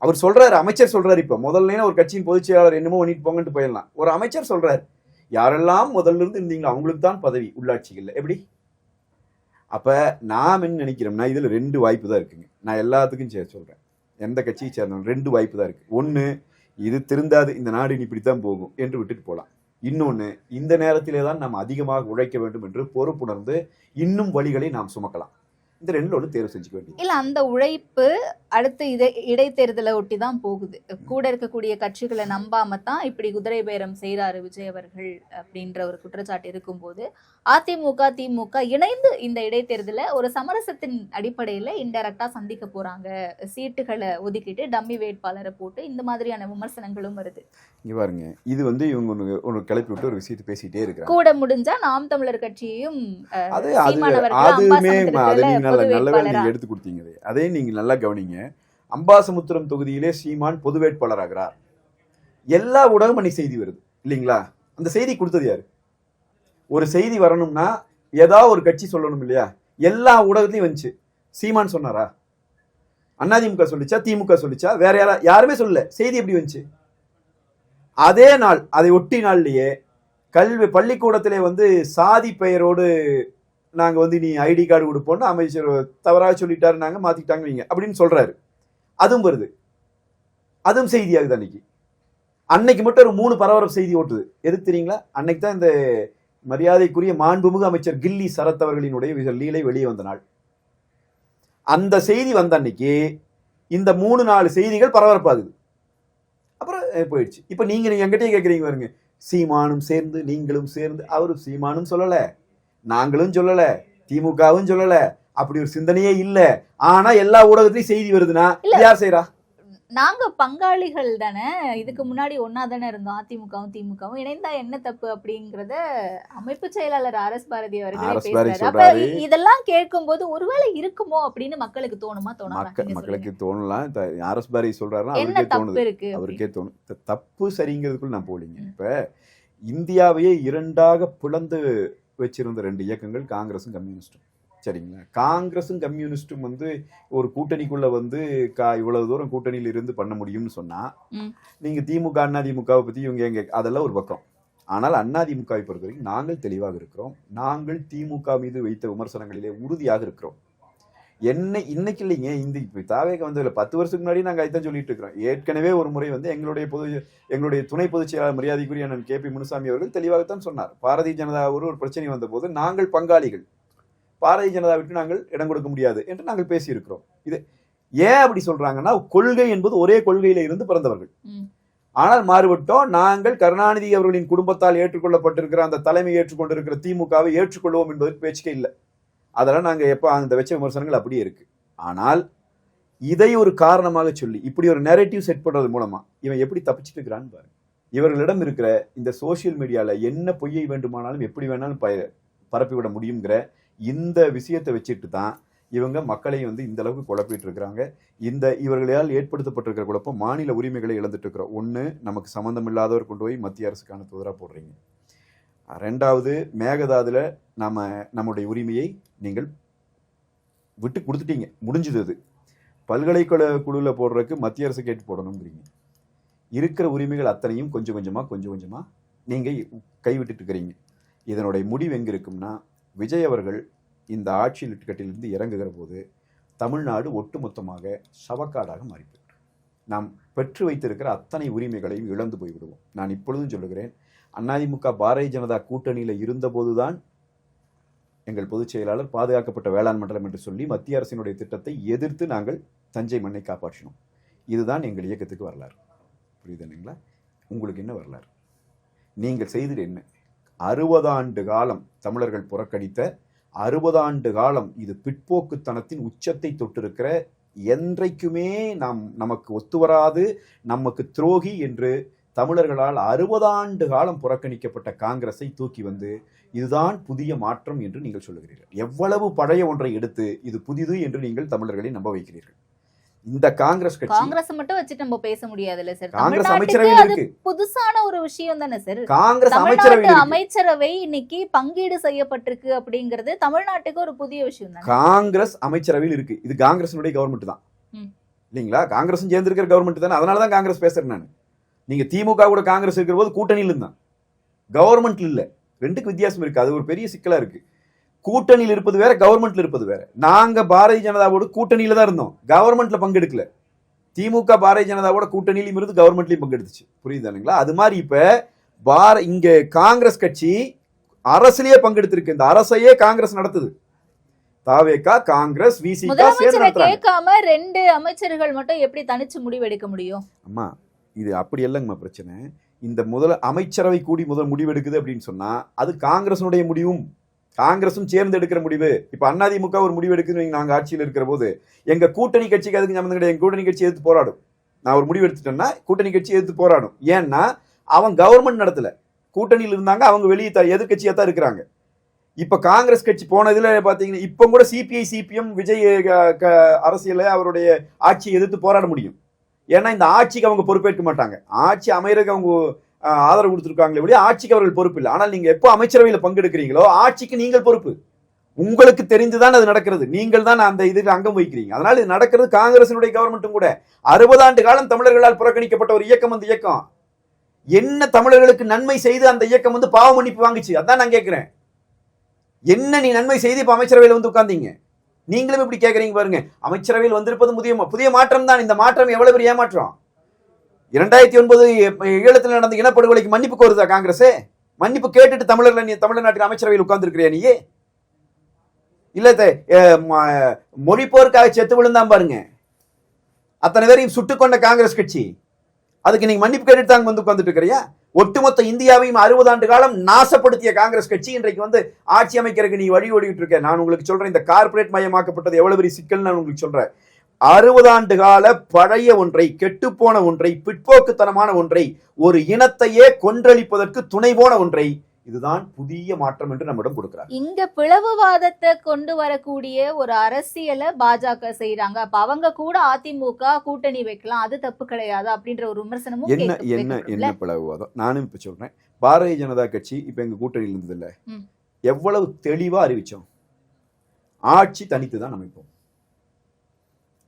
அவர் சொல்றாரு, அமைச்சர் சொல்றாரு, இப்ப முதல்ல ஒரு கட்சியின் பொதுச் செயலாளர் என்னமோ பண்ணிட்டு போங்கன்ட்டு போயிடலாம். ஒரு அமைச்சர் சொல்றாரு, யாரெல்லாம் முதல்ல இருந்து இருந்தீங்களோ அவங்களுக்கு தான் பதவி உள்ளாட்சிகள்ல. எப்படி? அப்ப நாம் என்ன நினைக்கிறோம்னா, இதுல 2 வாய்ப்பு தான் இருக்குங்க. நான் எல்லாத்துக்கும் சொல்றேன், எந்த கட்சியை சேர்ந்தவங்க 2 வாய்ப்பு தான் இருக்கு. ஒண்ணு, இது திருந்தாது, இந்த நாடு இப்படித்தான் போகும் என்று விட்டுட்டு போகலாம். இன்னொன்னு, இந்த நேரத்திலே தான் நாம் அதிகமாக உழைக்க வேண்டும் என்று பொறுப்புணர்ந்து இன்னும் வழிகளை நாம் சுமக்கலாம். இந்த 2 தேர்வு செஞ்சுக்க வேண்டியது. இல்ல, அந்த உழைப்பு அடுத்து இடைத்தேர்தலை ஒட்டி தான் போகுது. கூட இருக்கக்கூடிய கட்சிகளை நம்பாம தான் இப்படி குதிரை பேரம் செய்யறாரு விஜய் அவர்கள் அப்படின்ற ஒரு குற்றச்சாட்டு இருக்கும்போது, அதிமுக திமுக இணைந்து இந்த இடைத்தேர்தலை ஒரு சமரசத்தின் அடிப்படையில இன்டைரக்டா சந்திக்க போறாங்க, சீட்டுகளை ஒதுக்கிட்டு டம்மி வேட்பாளரை போட்டு, இந்த மாதிரியான விமர்சனங்களும் வருது. இங்க பாருங்க, இது இவங்க ஒரு கிளப்பி விட்டு ஒரு விஷயத்தை பேசிட்டே இருக்காங்க. கூட முடிஞ்சா நாம் தமிழர் கட்சியையும் அதுமே நல்ல வேலை நீங்க எடுத்து கொடுத்தீங்க. அதே நீங்க நல்லா கவனிங்க. அம்பாசமுத்திரம் தொகுதியிலே சீமான் பொது வேட்பாளராகிறார். எல்லா ஊடகம் அன்னைக்கு செய்தி வருது இல்லைங்களா? அந்த செய்தி கொடுத்தது யாரு? ஒரு செய்தி வரணும்னா ஏதாவது ஒரு கட்சி சொல்லணும் இல்லையா? எல்லா ஊடகத்திலையும் வந்துச்சு. சீமான் சொன்னாரா? அதிமுக சொல்லிச்சா? திமுக சொல்லிச்சா? வேற யாருமே சொல்லல. செய்தி எப்படி வந்துச்சு? அதே நாள், அதை ஒட்டி நாள்லயே பள்ளிக்கூடத்திலே சாதி பெயரோடு நாங்க நீ ஐடி கார்டு கொடுப்போம்னு அமைச்சர் தவறாக சொல்லிட்டாரு, நாங்க மாத்திட்டாங்க நீங்க அப்படின்னு சொல்றாரு. அதுவும் வருது, அதுவும் செய்தியாகுது. அன்னைக்கு மட்டும் ஒரு 3 பரபரப்பு செய்தி ஓட்டுது. எதுக்கு தெரியுங்களா? அன்னைக்கு தான் இந்த மரியாதைக்குரிய மாண்புமிகு அமைச்சர் கில்லி சரத் அவர்களினுடைய லீலை வெளியே வந்த நாள். அந்த செய்தி வந்த அன்னைக்கு இந்த 3-4 செய்திகள் பரபரப்பாகுது. அப்புறம் போயிடுச்சு. இப்ப நீங்க எங்கிட்டே கேட்கறீங்க பாருங்க, சீமானும் சேர்ந்து நீங்களும் சேர்ந்து. அவரும் சீமானும் சொல்லல, நாங்களும் சொல்லல, திமுகவும் சொல்லல, அப்படி ஒரு சிந்தனையே இல்ல. ஆனா எல்லா ஊடகத்திலையும் செய்தி வருதுன்னா யார் செய்யறா? நாங்க பங்காளிகள் தானே. இதுக்கு முன்னாடி ஒன்னா தானே இருந்தோம். அதிமுகவும் திமுகவும் இணைந்தா என்ன தப்பு அப்படிங்கறத அமைப்பு செயலாளர் RS பாரதி அவர்களே பேசுறாரு. அப்ப இதெல்லாம் கேட்கும் போது ஒருவேளை இருக்குமோ அப்படின்னு மக்களுக்கு தோணுமா? மக்களுக்கு தோணலாம். RS பாரதி சொல்றாருன்னா என்ன தப்பு இருக்கு? அவருக்கே தோணும். தப்பு சரிங்கிறதுக்குள்ள நான் போலீங்க. இப்ப இந்தியாவையே 2ஆக பிளந்து வச்சிருந்த 2 இயக்கங்கள் காங்கிரஸும் கம்யூனிஸ்டும். சரிங்களா? காங்கிரஸும் கம்யூனிஸ்டும் ஒரு கூட்டணிக்குள்ள இவ்வளவு தூரம் கூட்டணியில் இருந்து பண்ண முடியும்னு சொன்னா, நீங்க திமுக அதிமுகவை பத்தி இவங்க அதெல்லாம் ஒரு பக்கம். ஆனால் அதிமுகவை பொறுத்த வரைக்கும் நாங்கள் தெளிவாக இருக்கிறோம். நாங்கள் திமுக மீது வைத்த விமர்சனங்களிலே உறுதியாக இருக்கிறோம். இன்னைக்கு இல்லைங்க, இந்த தாவேக 10 வருஷத்துக்கு முன்னாடி நாங்கள் அதைத்தான் சொல்லிட்டு இருக்கிறோம். ஏற்கனவே ஒரு முறை எங்களுடைய துணை பொதுச் செயலாளர் மரியாதைக்குரிய அண்ணன் KP முனுசாமி அவர்கள் தெளிவாகத்தான் சொன்னார். பாரதிய ஜனதா ஒரு பிரச்சனை வந்த போது நாங்கள் பங்காளிகள், பாரதிய ஜனதா விட்டு நாங்கள் இடம் கொடுக்க முடியாது என்று நாங்கள் பேசியிருக்கிறோம். இது ஏன் அப்படி சொல்றாங்கன்னா, கொள்கை என்பது ஒரே கொள்கையில இருந்து பிறந்தவர்கள். ஆனால் மாறுபட்டோம். நாங்கள் கருணாநிதி அவர்களின் குடும்பத்தால் ஏற்றுக்கொள்ளப்பட்டிருக்கிற அந்த தலைமை ஏற்றுக்கொண்டிருக்கிற திமுகவை ஏற்றுக்கொள்வோம் என்பதற்கு பேச்சுக்கே இல்லை. அதெல்லாம் நாங்க அந்த வச்ச விமர்சனங்கள் அப்படியே இருக்கு. ஆனால் இதை ஒரு காரணமாக சொல்லி இப்படி ஒரு நெரேட்டிவ் செட் பண்றது மூலமா இவன் எப்படி தப்பிச்சுட்டு இருக்கிறான்னு பாருங்க. இவர்களிடம் இருக்கிற இந்த சோசியல் மீடியால என்ன பொய்யை வேண்டுமானாலும் எப்படி வேணாலும் பரப்பிவிட முடியுங்கிற இந்த விஷயத்தை வச்சுட்டு தான் இவங்க மக்களை இந்த அளவுக்கு குழப்பிட்டு இருக்கிறாங்க. இவர்களால் ஏற்படுத்தப்பட்டிருக்கிற குழப்பம் மாநில உரிமைகளை இழந்துட்டு இருக்கிறோம். ஒண்ணு, நமக்கு சம்பந்தம் இல்லாதவர் கொண்டு போய் மத்திய அரசுக்கான தூதரா போடுறீங்க. 2வது, மேகதாதுல நம்முடைய உரிமையை நீங்கள் விட்டு கொடுத்துட்டீங்க, முடிஞ்சது. அது பல்கலைக்கழக குழுல போடுறதுக்கு மத்திய அரசு கேட்டு போடணுங்கிறீங்க. இருக்கிற உரிமைகள் அத்தனையும் கொஞ்சம் கொஞ்சமா நீங்க கைவிட்டு இருக்கிறீங்க. இதனுடைய முடிவு எங்க இருக்கும்னா, விஜய் அவர்கள் இந்த ஆட்சி கட்டிலிருந்து இறங்குகிற போது தமிழ்நாடு ஒட்டுமொத்தமாக சவக்காடாக மாறிப்போம். நாம் பெற்று வைத்திருக்கிற அத்தனை உரிமைகளையும் இழந்து போய்விடுவோம். நான் இப்பொழுதும் சொல்லுகிறேன், அதிமுக பாரதிய ஜனதா கூட்டணியில இருந்த போதுதான் எங்கள் பொதுச் செயலாளர் பாதுகாக்கப்பட்ட வேளாண் மண்டலம் என்று சொல்லி மத்திய அரசினுடைய திட்டத்தை எதிர்த்து நாங்கள் தஞ்சை மண்ணை காப்பாற்றினோம். இதுதான் எங்கள் இயக்கத்துக்கு வரலாறு. புரியுதுங்களா? உங்களுக்கு என்ன வரலாறு? நீங்கள் செய்தது என்ன? 60 ஆண்டு காலம் தமிழர்கள் புறக்கணித்த 60 ஆண்டு காலம் இது பிற்போக்குத்தனத்தின் உச்சத்தை தொட்டிருக்கிற, என்றைக்குமே நமக்கு ஒத்துவராது, நமக்கு துரோகி என்று தமிழர்களால் 60 ஆண்டு காலம் புறக்கணிக்கப்பட்ட காங்கிரஸை தூக்கி இதுதான் புதிய மாற்றம் என்று நீங்கள் சொல்லுகிறீர்கள். எவ்வளவு பழைய ஒன்றை எடுத்து இது புதிது என்று நீங்கள் தமிழர்களை நம்ப வைக்கிறீர்கள். இந்த காங்கிரஸ் கட்சி காங்கிரஸ் மட்டும் வச்சுட்டு நம்ம பேச முடியாதுல்ல சார். காங்கிரஸ் தமிழ்நாட்டுக்கு அமைச்சரவையில் அது இருக்கு. புதுசான ஒரு விஷயம் தானே சார். காங்கிரஸ் தமிழ்நாட்டு அமைச்சரவையில் இருக்கு. அமைச்சரவை இன்னைக்கு பங்கீடு செய்யப்பட்டிருக்கு அப்படிங்கிறது தமிழ்நாட்டுக்கு ஒரு புதிய விஷயம் தானே. காங்கிரஸ் அமைச்சரவையில் இருக்கு. இது காங்கிரஸினுடைய கவர்மெண்ட் தான் இல்லைங்களா? காங்கிரஸும் சேர்ந்து இருக்கிற கவர்மெண்ட் தானே. அதனாலதான் காங்கிரஸ் பேசுறேன் நான். நீங்க திமுக கூட காங்கிரஸ் இருக்கிற போது கூட்டணியில் இருந்தான், கவர்மெண்ட்ல இல்ல. ரெண்டுக்கு வித்தியாசம் இருக்கு. அது ஒரு பெரிய சிக்கலா இருக்கு. கூட்டணியில் இருப்பது வேற, கவர்மெண்ட்ல இருப்பது வேற. நாங்க பாரதிய ஜனதாவோட கூட்டணியில தான் இருந்தோம், கவர்மெண்ட்ல பங்கெடுக்கல. திமுக பாரதிய ஜனதாவோட கூட்டணியிலும் இருந்து கவர்மெண்ட்லயும் பங்கெடுத்துச்சு. புரியுதுங்களா? அது மாதிரி இப்ப இங்க காங்கிரஸ் கட்சி அரசிலேயே பங்கெடுத்திருக்கு. இந்த அரசையே காங்கிரஸ் நடத்துது. தாவேகா, காங்கிரஸ், விசிகா சேர்ந்து முதலமைச்சரை நடத்துறாங்க. கேட்காம 2 அமைச்சர்கள் மட்டும் எப்படி தனிச்சு முடிவு எடுக்க முடியும்? அம்மா இது அப்படி இல்லைங்கம்மா பிரச்சனை. இந்த அமைச்சரவை கூடி முடிவெடுக்குது அப்படின்னு சொன்னா அது காங்கிரஸினுடைய முடிவும் காங்கிரஸும் சேர்ந்து எடுக்கிற முடிவு. இப்ப அதிமுக ஒரு முடிவு எடுக்குது, நாங்க ஆட்சியில் இருக்கிற போது எங்க கூட்டணி கட்சிக்கு அதுக்கு சம்பந்தம் கிடையாது. எங்க கூட்டணி கட்சி எதிர்த்து போராடும். நான் ஒரு முடிவு எடுத்துட்டேன்னா கூட்டணி கட்சி எதிர்த்து போராடும். ஏன்னா அவங்க கவர்மெண்ட் நடத்தல, கூட்டணியில் இருந்தாங்க, அவங்க வெளியே எதிர்கட்சியா தான் இருக்கிறாங்க. இப்ப காங்கிரஸ் கட்சி போனதுல பாத்தீங்கன்னா இப்ப கூட சிபிஐ சிபிஎம் விஜய் அரசியல அவருடைய ஆட்சியை எதிர்த்து போராட முடியும். ஏன்னா இந்த ஆட்சிக்கு அவங்க பொறுப்பேற்க மாட்டாங்க. ஆட்சி அமைறதுக்கு அவங்க ஆதரவு கொடுத்துருக்காங்களே ஒழிய ஆட்சிக்கு அவர்கள் பொறுப்பு இல்லை. ஆனால் நீங்க எப்போ அமைச்சரவையில பங்கெடுக்கிறீங்களோ ஆட்சிக்கு நீங்கள் பொறுப்பு. உங்களுக்கு தெரிந்துதான் அது நடக்கிறது. நீங்கள் தான் அந்த இதுக்கு அங்கம் வகிக்கிறீங்க. அதனால இது நடக்கிறது காங்கிரசினுடைய கவர்மெண்ட்டும் கூட. 60 ஆண்டு காலம் தமிழர்களால் புறக்கணிக்கப்பட்ட ஒரு இயக்கம். அந்த இயக்கம் என்ன தமிழர்களுக்கு நன்மை செய்து அந்த இயக்கம் பாவ மன்னிப்பு வாங்குச்சு? அதான் நான் கேட்கிறேன். என்ன நீ நன்மை செய்து இப்ப அமைச்சரவையில் உட்கார்ந்தீங்க? நீங்களும் இப்படி கேட்கறீங்க பாருங்க. அமைச்சரவையில் வந்திருப்பது புதிய மாற்றம் தான். இந்த மாற்றம் எவ்வளவு பெரிய ஏமாற்றம். 2009 ஈழத்தில் நடந்த இனப்படுகொலைக்கு மன்னிப்பு கோருதா காங்கிரஸ்? மன்னிப்பு கேட்டுட்டு தமிழ்நாட்டுக்கு அமைச்சரவையில் உட்கார்ந்து இருக்கிறியா நீ? இல்ல மொழி போருக்காக செத்து விழுந்தான் பாருங்க, அத்தனை பேரையும் சுட்டுக்கொண்ட காங்கிரஸ் கட்சி. அதுக்கு நீங்க மன்னிப்பு கேட்டுட்டு தாங்க உட்கார்ந்துட்டு இருக்கிறியா? ஒட்டுமொத்த இந்தியாவையும் 60 ஆண்டு காலம் நாசப்படுத்திய காங்கிரஸ் கட்சி இன்றைக்கு ஆட்சி அமைக்கிறதுக்கு நீ வழி ஓடிட்டு இருக்க. நான் உங்களுக்கு சொல்றேன், இந்த கார்பரேட் மயமாக்கப்பட்டது எவ்வளவு பெரிய சிக்கல் நான் உங்களுக்கு சொல்றேன். 60 ஆண்டு கால பழைய ஒன்றை, கெட்டுப்போன ஒன்றை, பிற்போக்குத்தனமான ஒன்றை, ஒரு இனத்தையே கொன்றளிப்பதற்கு துணை போன ஒன்றை, இதுதான் புதிய மாற்றம் என்று நம்மிடம் கொடுக்கிறார். இங்க பிளவுவாதத்தை கொண்டு வரக்கூடிய ஒரு அரசியலை பாஜக செய்யறாங்க. அப்ப அவங்க கூட அதிமுக கூட்டணி வைக்கலாம், அது தப்பு கிடையாது அப்படின்ற ஒரு விமர்சனமும் என்ன பிளவுவாதம்? நானும் இப்ப சொல்றேன், பாரதிய ஜனதா கட்சி இப்ப எங்க கூட்டணியில் இருந்தது இல்ல, எவ்வளவு தெளிவா அறிவிச்சோம், ஆட்சி தனித்து தான் அமைப்போம்.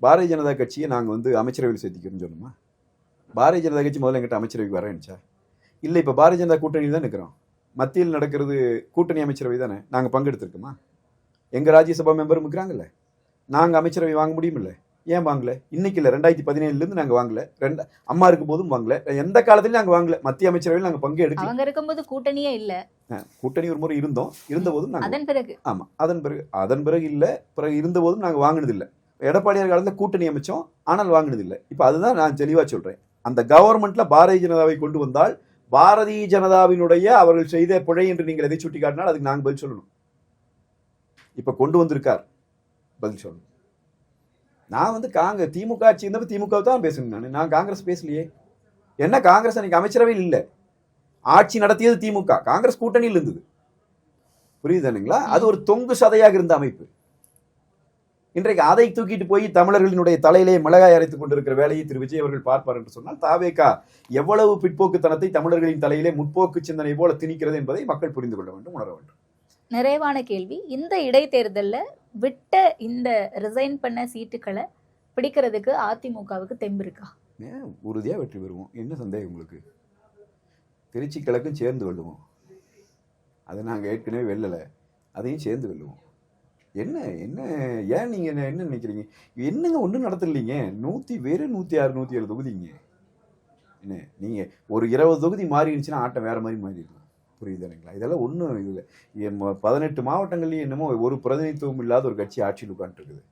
பாரதிய ஜனதா கட்சியை நாங்க அமைச்சரவையில் சேர்த்திக்கிறோம் சொன்னோமா? பாரதிய ஜனதா கட்சி முதல்ல எங்கிட்ட அமைச்சரவைக்கு வரேன்ச்சா? இல்ல இப்ப பாரதிய ஜனதா கூட்டணியில் தான் இருக்கிறோம். மத்தியில் நடக்கிறது கூட்டணி அமைச்சரவை தானே. நாங்கள் பங்கெடுத்திருக்கோமா? எங்கள் ராஜ்யசபா மெம்பரும் இருக்கிறாங்கல்ல, நாங்கள் அமைச்சரவை வாங்க முடியுமில்ல. ஏன் வாங்கல? இன்னைக்கு இல்லை, 2017 நாங்கள் வாங்கல. அம்மா இருக்கும் போதும் வாங்கல, எந்த காலத்திலையும் நாங்கள் வாங்கல. மத்திய அமைச்சரவையில் நாங்கள் பங்கு எடுக்க. அவங்க இருக்கும்போது கூட்டணியே இல்லை. கூட்டணி ஒரு முறை இருந்த போதும் அதன் பிறகு ஆமா அதன் பிறகு இல்லை. பிறகு இருந்த போதும் நாங்கள் வாங்கினது இல்லை. எடப்பாடியார் காலத்தில் கூட்டணி அமைச்சோம், ஆனால் வாங்கினது இல்லை. இப்போ அதுதான் நான் தெளிவாக சொல்றேன். அந்த கவர்மெண்ட்ல பாரதிய ஜனதாவை கொண்டு வந்தால் பாரதிய ஜனதாவினுடைய அவர்கள் செய்த பிழை என்று நீங்கள் எதை சுட்டி காட்டினால் அதுக்கு நாங்கள் பதில் சொல்லணும். இப்ப கொண்டு வந்திருக்கார், பதில் சொல்லணும். நான் திமுக ஆட்சி இருந்தப்ப திமுக தான் பேசணும். நான் காங்கிரஸ் பேசலையே. என்ன காங்கிரஸ் அன்னைக்கு அமைச்சரவையில் இல்லை, ஆட்சி நடத்தியது திமுக, காங்கிரஸ் கூட்டணியில் இருந்தது. புரியுதுங்களா? அது ஒரு தொங்கு சதையாக இருந்த அமைப்பு. இன்றைக்கு அதை தூக்கிட்டு போய் தமிழர்களினுடைய தலையிலே மிளகாய் அரைத்துக் கொண்டிருக்கிற வேலையை திரு விஜய் அவர்கள் பார்ப்பார் என்று சொன்னால் தாவேகா எவ்வளவு பிற்போக்குத்தனத்தை தமிழர்களின் தலையிலே முற்போக்கு சிந்தனை போல திணிக்கிறது என்பதை மக்கள் புரிந்து கொள்ள வேண்டும், உணர வேண்டும். நிறைவான கேள்வி, இந்த இடைத்தேர்தல்ல விட்ட இந்த ரிசைன் பண்ண சீட்டுகளை பிடிக்கிறதுக்கு அதிமுகவுக்கு தெம்பு இருக்கா? உறுதியா வெற்றி பெறுவோம். என்ன சந்தேகம் உங்களுக்கு? திருச்சி கிழக்கும் சேர்ந்து வெல்லுவோம். அதை நாங்கள் ஏற்கனவே வெல்லலை, அதையும் சேர்ந்து வெல்லுவோம். என்ன என்ன ஏன் நீங்க என்ன நினைக்கிறீங்க? என்னங்க ஒன்றும் நடத்தலைங்க. 106 107 தொகுதிங்க. என்ன நீங்க ஒரு 20 தொகுதி மாறி இருந்துச்சுன்னா ஆட்டம் வேற மாதிரி மாறி இருக்கும். புரியுதுங்களா? இதெல்லாம் ஒன்றும் இல்லை. 18 மாவட்டங்கள்லயும் என்னமோ ஒரு பிரதிநிதித்துவம் இல்லாத ஒரு கட்சி ஆட்சியில் உட்காந்துட்டு இருக்குது.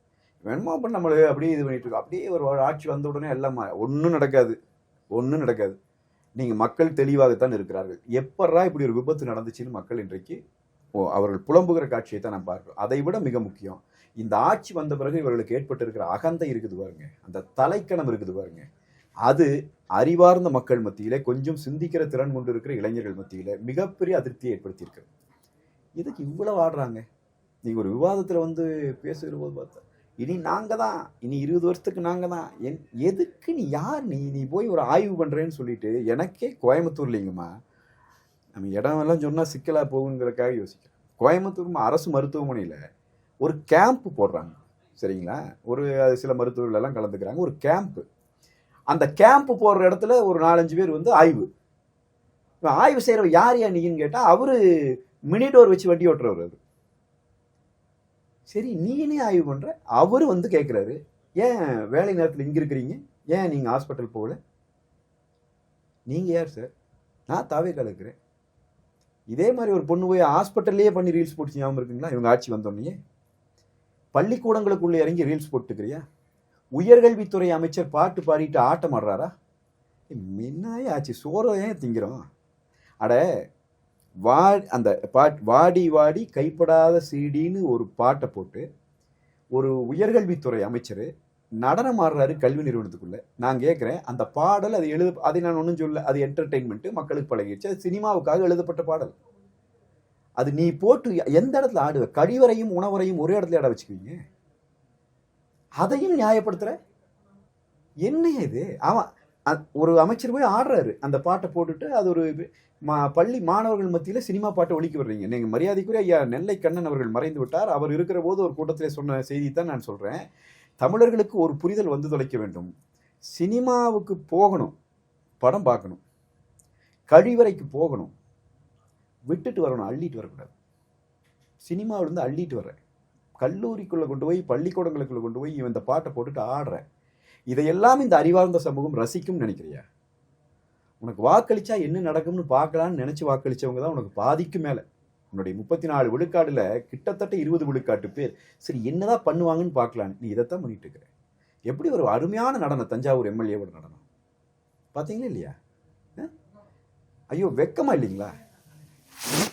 வேணுமா அப்ப நம்மள அப்படியே இது பண்ணிட்டு இருக்கோம். அப்படியே ஒரு ஆட்சி வந்த உடனே எல்லாம் ஒன்றும் நடக்காது. நீங்க மக்கள் தெளிவாகத்தான் இருக்கிறார்கள். எப்படா இப்படி ஒரு விபத்து நடந்துச்சுன்னு மக்கள் இன்றைக்கு அவர்கள் புலம்புகிற காட்சியை தான் நான் பார்க்கிறோம். அதை விட மிக முக்கியம், இந்த ஆட்சி வந்த பிறகு இவர்களுக்கு ஏற்பட்டிருக்கிற அகந்தை இருக்குது பாருங்க, அந்த தலைக்கணம் இருக்குது பாருங்க, அது அறிவார்ந்த மக்கள் மத்தியிலே, கொஞ்சம் சிந்திக்கிற திறன் கொண்டு இருக்கிற இளைஞர்கள் மத்தியில மிகப்பெரிய அதிருப்தியை ஏற்படுத்தி இருக்கிறது. இதுக்கு இவ்வளவு ஆடுறாங்க. நீங்க ஒரு விவாதத்துல பேசுகிற போது பார்த்தா இனி நாங்கள் தான், இனி 20 வருஷத்துக்கு நாங்கள் தான். எதுக்கு நீ யார் நீ போய் ஒரு ஆய்வு பண்ணுறேன்னு சொல்லிட்டு, எனக்கே கோயம்புத்தூர்லிங்கம்மா நம்ம இடமெல்லாம் சொன்னால் சிக்கலாக போகுங்கிறதுக்காக யோசிக்கிறேன். கோயம்புத்தூர் அரசு மருத்துவமனையில் ஒரு கேம்ப் போடுறாங்க, சரிங்களா? ஒரு சில மருத்துவர்கள் எல்லாம் கலந்துக்கிறாங்க, ஒரு கேம்ப்பு. அந்த கேம்ப் போடுற இடத்துல ஒரு 4-5 பேர் வந்து ஆய்வு செய்கிறவ யார் நீன்னு கேட்டால் அவரு மினிடோர் வச்சு வண்டி ஓட்டுறவர். அது சரி, நீனே ஆய்வு பண்ற. அவரு வந்து கேட்குறாரு, ஏன் வேலை நேரத்தில் இங்கே இருக்கிறீங்க, ஏன் நீங்கள் ஹாஸ்பிட்டல் போகல? நீங்கள் யார் சார்? நான் தாவேக்கால இருக்கிறேன். இதே மாதிரி ஒரு பொண்ணு போய் ஹாஸ்பிட்டல்லையே பண்ணி ரீல்ஸ் போட்டு ஞாபகம் இருக்குங்களா? இவங்க ஆட்சி வந்தோடனே பள்ளிக்கூடங்களுக்குள்ளே இறங்கி ரீல்ஸ் போட்டுக்கிறியா? உயர்கல்வித்துறை அமைச்சர் பாட்டு பாடிட்டு ஆட்டம் ஆடுறாரா? முன்னாயே ஆச்சு, சோறை ஏன் திங்கிறோம்? அட அந்த வாடி வாடி கைப்படாத சீடின்னு ஒரு பாட்டை போட்டு ஒரு உயர்கல்வித்துறை அமைச்சர் நடனம் ஆடுறாரு கல்வி நிறுவனத்துக்குள்ள. நான் கேட்குறேன், அந்த பாடல் அதை நான் ஒன்றும் சொல்ல, அது என்டர்டெயின்மெண்ட், மக்களுக்கு பழகிடுச்சு, அது சினிமாவுக்காக எழுதப்பட்ட பாடல். அது நீ போட்டு எந்த இடத்துல ஆடுவ? கழிவறையும் உணவரையும் ஒரே இடத்துல இட வச்சுக்குவீங்க, அதையும் நியாயப்படுத்துற என்ன இது? அவன் ஒரு அமைச்சர் போய் ஆடுறாரு, அந்த பாட்டை போட்டுட்டு அது ஒரு பள்ளி மாணவர்கள் மத்தியில் சினிமா பாட்டை ஒழிக்க வர்றீங்க. நீங்கள் மரியாதைக்குரிய ஐயா நெல்லை கண்ணன் அவர்கள் மறைந்து விட்டார். அவர் இருக்கிற போது ஒரு கூட்டத்தில் சொன்ன செய்தி தான் நான் சொல்கிறேன். தமிழர்களுக்கு ஒரு புரிதல் வந்து தொலைக்க வேண்டும். சினிமாவுக்கு போகணும், படம் பார்க்கணும், கழிவறைக்கு போகணும், விட்டுட்டு வரணும், அள்ளிட்டு வரக்கூடாது. சினிமாவிலேருந்து அள்ளிட்டு வர்றேன், கல்லூரிக்குள்ளே கொண்டு போய் பள்ளிக்கூடங்களுக்குள்ளே கொண்டு போய் இந்த பாட்டை போட்டுட்டு ஆடுறேன். இதையெல்லாம் இந்த அறிவார்ந்த சமூகம் ரசிக்கும்னு நினைக்கிறியா? உனக்கு வாக்களிச்சா என்ன நடக்கும்னு பார்க்கலான்னு நினச்சி வாக்களித்தவங்க தான் உனக்கு பாதிக்கு மேலே. உன்னுடைய 34 விழுக்காடுல கிட்டத்தட்ட 20 விழுக்காட்டு பேர் சரி என்னதான் பண்ணுவாங்கன்னு பார்க்கலான்னு நீ இதைத்தான் பண்ணிட்டு இருக்கிற. எப்படி ஒரு அருமையான நடனம் தஞ்சாவூர் எம்எல்ஏவோட நடனம் பார்த்தீங்களா இல்லையா? ஐயோ, வெக்கமா இல்லைங்களா?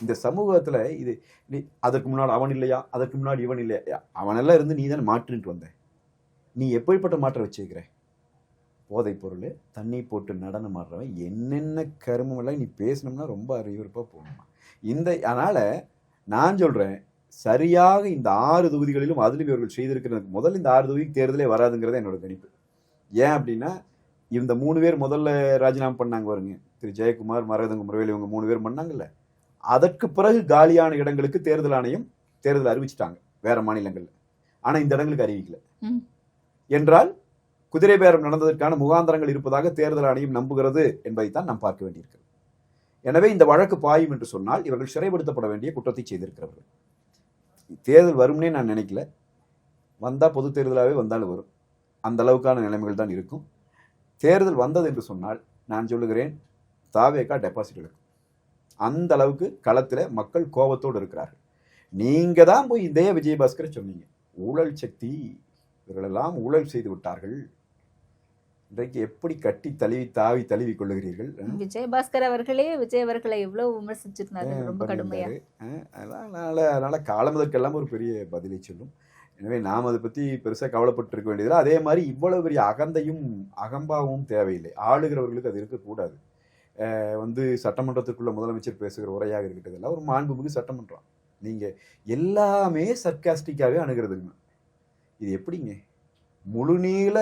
இந்த சமூகத்தில் இது அதற்கு முன்னாடி அவன் இல்லையா, அதற்கு முன்னாடி இவன் இல்லையா? அவனெல்லாம் இருந்து நீ தானே மாற்றின்ட்டு வந்த. நீ எப்படிப்பட்ட மாற்றம் வச்சுக்கிற? போதைப் பொருள், தண்ணி போட்டு நடனம் ஆடுறவன், என்னென்ன கருமெல்லாம் நீ பேசணும்னா ரொம்ப அறிவுறுப்பாக போகணுமா அதனால் நான் சொல்கிறேன், சரியாக இந்த 6 தொகுதிகளிலும் அதிலும் இவர்கள் செய்திருக்கிறதுக்கு முதல்ல இந்த 6 தொகுதிக்கு தேர்தலே வராதுங்கிறத என்னோட கணிப்பு. ஏன் அப்படின்னா, இந்த 3 பேர் முதல்ல ராஜினாமா பண்ணாங்க பாருங்க, திரு ஜெயக்குமார், மரகதங்க முறையில், இவங்க 3 பேர் பண்ணாங்கல்ல. அதற்கு பிறகு காலியான இடங்களுக்கு தேர்தல் ஆணையம் தேர்தல் அறிவிச்சிட்டாங்க வேற மாநிலங்களில். ஆனால் இந்த இடங்களுக்கு அறிவிக்கல என்றால் குதிரை பேரம் நடந்ததற்கான முகாந்திரங்கள் இருப்பதாக தேர்தல் ஆணையம் நம்புகிறது என்பதைத்தான் நாம் பார்க்க வேண்டியிருக்கிறது. எனவே இந்த வழக்கு பாயும் என்று சொன்னால் இவர்கள் சிறைப்படுத்தப்பட வேண்டிய குற்றத்தை செய்திருக்கிறவர்கள். தேர்தல் வரும்னே நான் நினைக்கல. வந்தால் பொது தேர்தலாகவே வந்தாலும் வரும், அந்த அளவுக்கான நிலைமைகள் தான் இருக்கும். தேர்தல் வந்தது என்று சொன்னால் நான் சொல்லுகிறேன், தாவேகா டெபாசிட் எடுக்கும். அந்த அளவுக்கு களத்தில் மக்கள் கோபத்தோடு இருக்கிறார்கள். நீங்க தான் போய் இதே விஜயபாஸ்கரை சொன்னீங்க, ஊழல் சக்தி, இவர்களெல்லாம் ஊழல் செய்து விட்டார்கள். இன்றைக்கு எப்படி கட்டி தழுவி கொள்ளுகிறீர்கள்? விஜயபாஸ்கர் அவர்களே விஜய் அவர்களை எவ்வளவு விமர்சிச்சிருந்தாரு, ரொம்ப கடுமையா. அதனால காலம் அதற்கெல்லாம் ஒரு பெரிய பதிலை சொல்லும். எனவே நாம் அதை பற்றி பெருசாக கவலைப்பட்டிருக்க வேண்டியதில்லை. அதே மாதிரி இவ்வளவு பெரிய அகந்தையும் அகம்பாவும் தேவையில்லை. ஆளுகிறவர்களுக்கு அது இருக்கக்கூடாது. சட்டமன்றத்துக்குள்ள முதலமைச்சர் பேசுகிற உரையாக இருக்கட்டதெல்லாம் ஒரு மாண்புமிகு சட்டமன்றம். நீங்கள் எல்லாமே சர்க்காஸ்டிக்காகவே அணுகிறதுங்க. இது எப்படிங்க? முழுநீள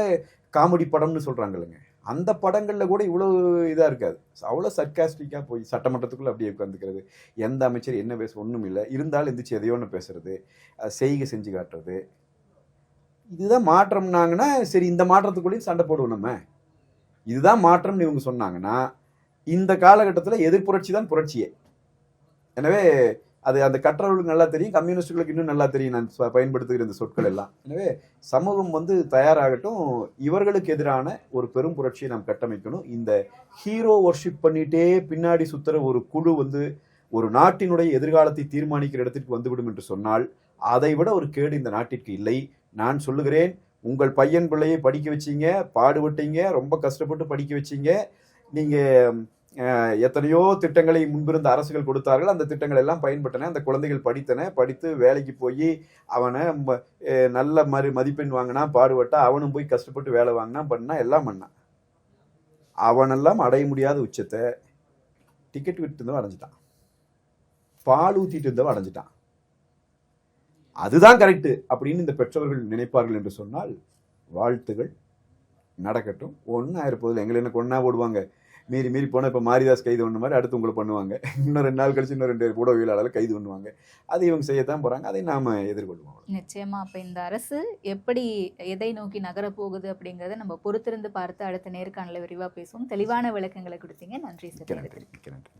காமெடி படம்னு சொல்கிறாங்கல்லங்க, அந்த படங்களில் கூட இவ்வளோ இதாக இருக்காது. அவ்வளோ சர்க்காஸ்டிக்காக போய் சட்டமன்றத்துக்குள்ளே அப்படியே உட்காந்துக்கிறது. எந்த அமைச்சர் என்ன பேச ஒன்றும் இல்லை, இருந்தாலும் எந்திரிச்சு எதையோ ஒன்று பேசுறது, செய்கை செஞ்சு காட்டுறது. இதுதான் மாற்றம்னாங்கன்னா சரி, இந்த மாற்றத்துக்குள்ளேயும் சண்டை போடுவோம் நம்ம. இதுதான் மாற்றம்னு இவங்க சொன்னாங்கன்னா இந்த காலகட்டத்தில் எதிர்ப்புரட்சி தான் புரட்சியே. எனவே அது அந்த கற்றவர்களுக்கு நல்லா தெரியும், கம்யூனிஸ்டுகளுக்கு இன்னும் நல்லா தெரியும் நான் பயன்படுத்துகிற இந்த சொற்கள் எல்லாம். எனவே சமூகம் தயாராகட்டும். இவர்களுக்கு எதிரான ஒரு பெரும் புரட்சியை நாம் கட்டமைக்கணும். இந்த ஹீரோ வர்ஷிப் பண்ணிட்டே பின்னாடி சுத்துற ஒரு குழு ஒரு நாட்டினுடைய எதிர்காலத்தை தீர்மானிக்கிற இடத்திற்கு வந்துவிடும் என்று சொன்னால் அதை விட ஒரு கேடு இந்த நாட்டிற்கு இல்லை. நான் சொல்லுகிறேன், உங்கள் பையன் பிள்ளையை படிக்க வச்சீங்க, பாடுபட்டீங்க, ரொம்ப கஷ்டப்பட்டு படிக்க வச்சீங்க. நீங்கள் எத்தனையோ திட்டங்களை முன்பிருந்த அரசுகள் கொடுத்தார்கள். அந்த திட்டங்கள் எல்லாம் பயன்பட்டன. அந்த குழந்தைகள் படித்து வேலைக்கு போய் அவனை நல்ல மதிப்பெண் வாங்கினா, பாடுபட்டா, அவனும் போய் கஷ்டப்பட்டு வேலை வாங்கினா, எல்லாம் பண்ணான். அவனெல்லாம் அடைய முடியாத உச்சத்தை டிக்கெட் விட்டு இருந்தவன் அடைஞ்சிட்டான், பால் ஊற்றிட்டு இருந்தவன் அடைஞ்சிட்டான். அதுதான் கரெக்டு அப்படின்னு இந்த பெற்றவர்கள் நினைப்பார்கள் என்று சொன்னால் வாழ்த்துகள், நடக்கட்டும். ஒன்றும் ஆயிரப்போதில்லை. எங்களை என்ன கொன்னா போடுவாங்க, மீறி மீறி போனால் இப்போ மாரிதாஸ் கைது பண்ண மாதிரி அடுத்து உங்களை பண்ணுவாங்க. இன்னும் 2 நாள் கழிச்சு இன்னும் 2 ஊடகவியலாளர்கள் கைது பண்ணுவாங்க. அதை இவங்க செய்யத்தான் போகிறாங்க. அதை நாம் எதிர்கொள்வோம். நிச்சயமா. அப்ப இந்த அரசு எப்படி எதை நோக்கி நகர போகுது அப்படிங்கறத நம்ம பொறுத்திருந்து பார்த்து அடுத்த நேர்காணல விரிவா பேசுவோம். தெளிவான விளக்கங்களை கொடுத்தீங்க. நன்றி சார். மிக்க நன்றி. மிக்க நன்றி.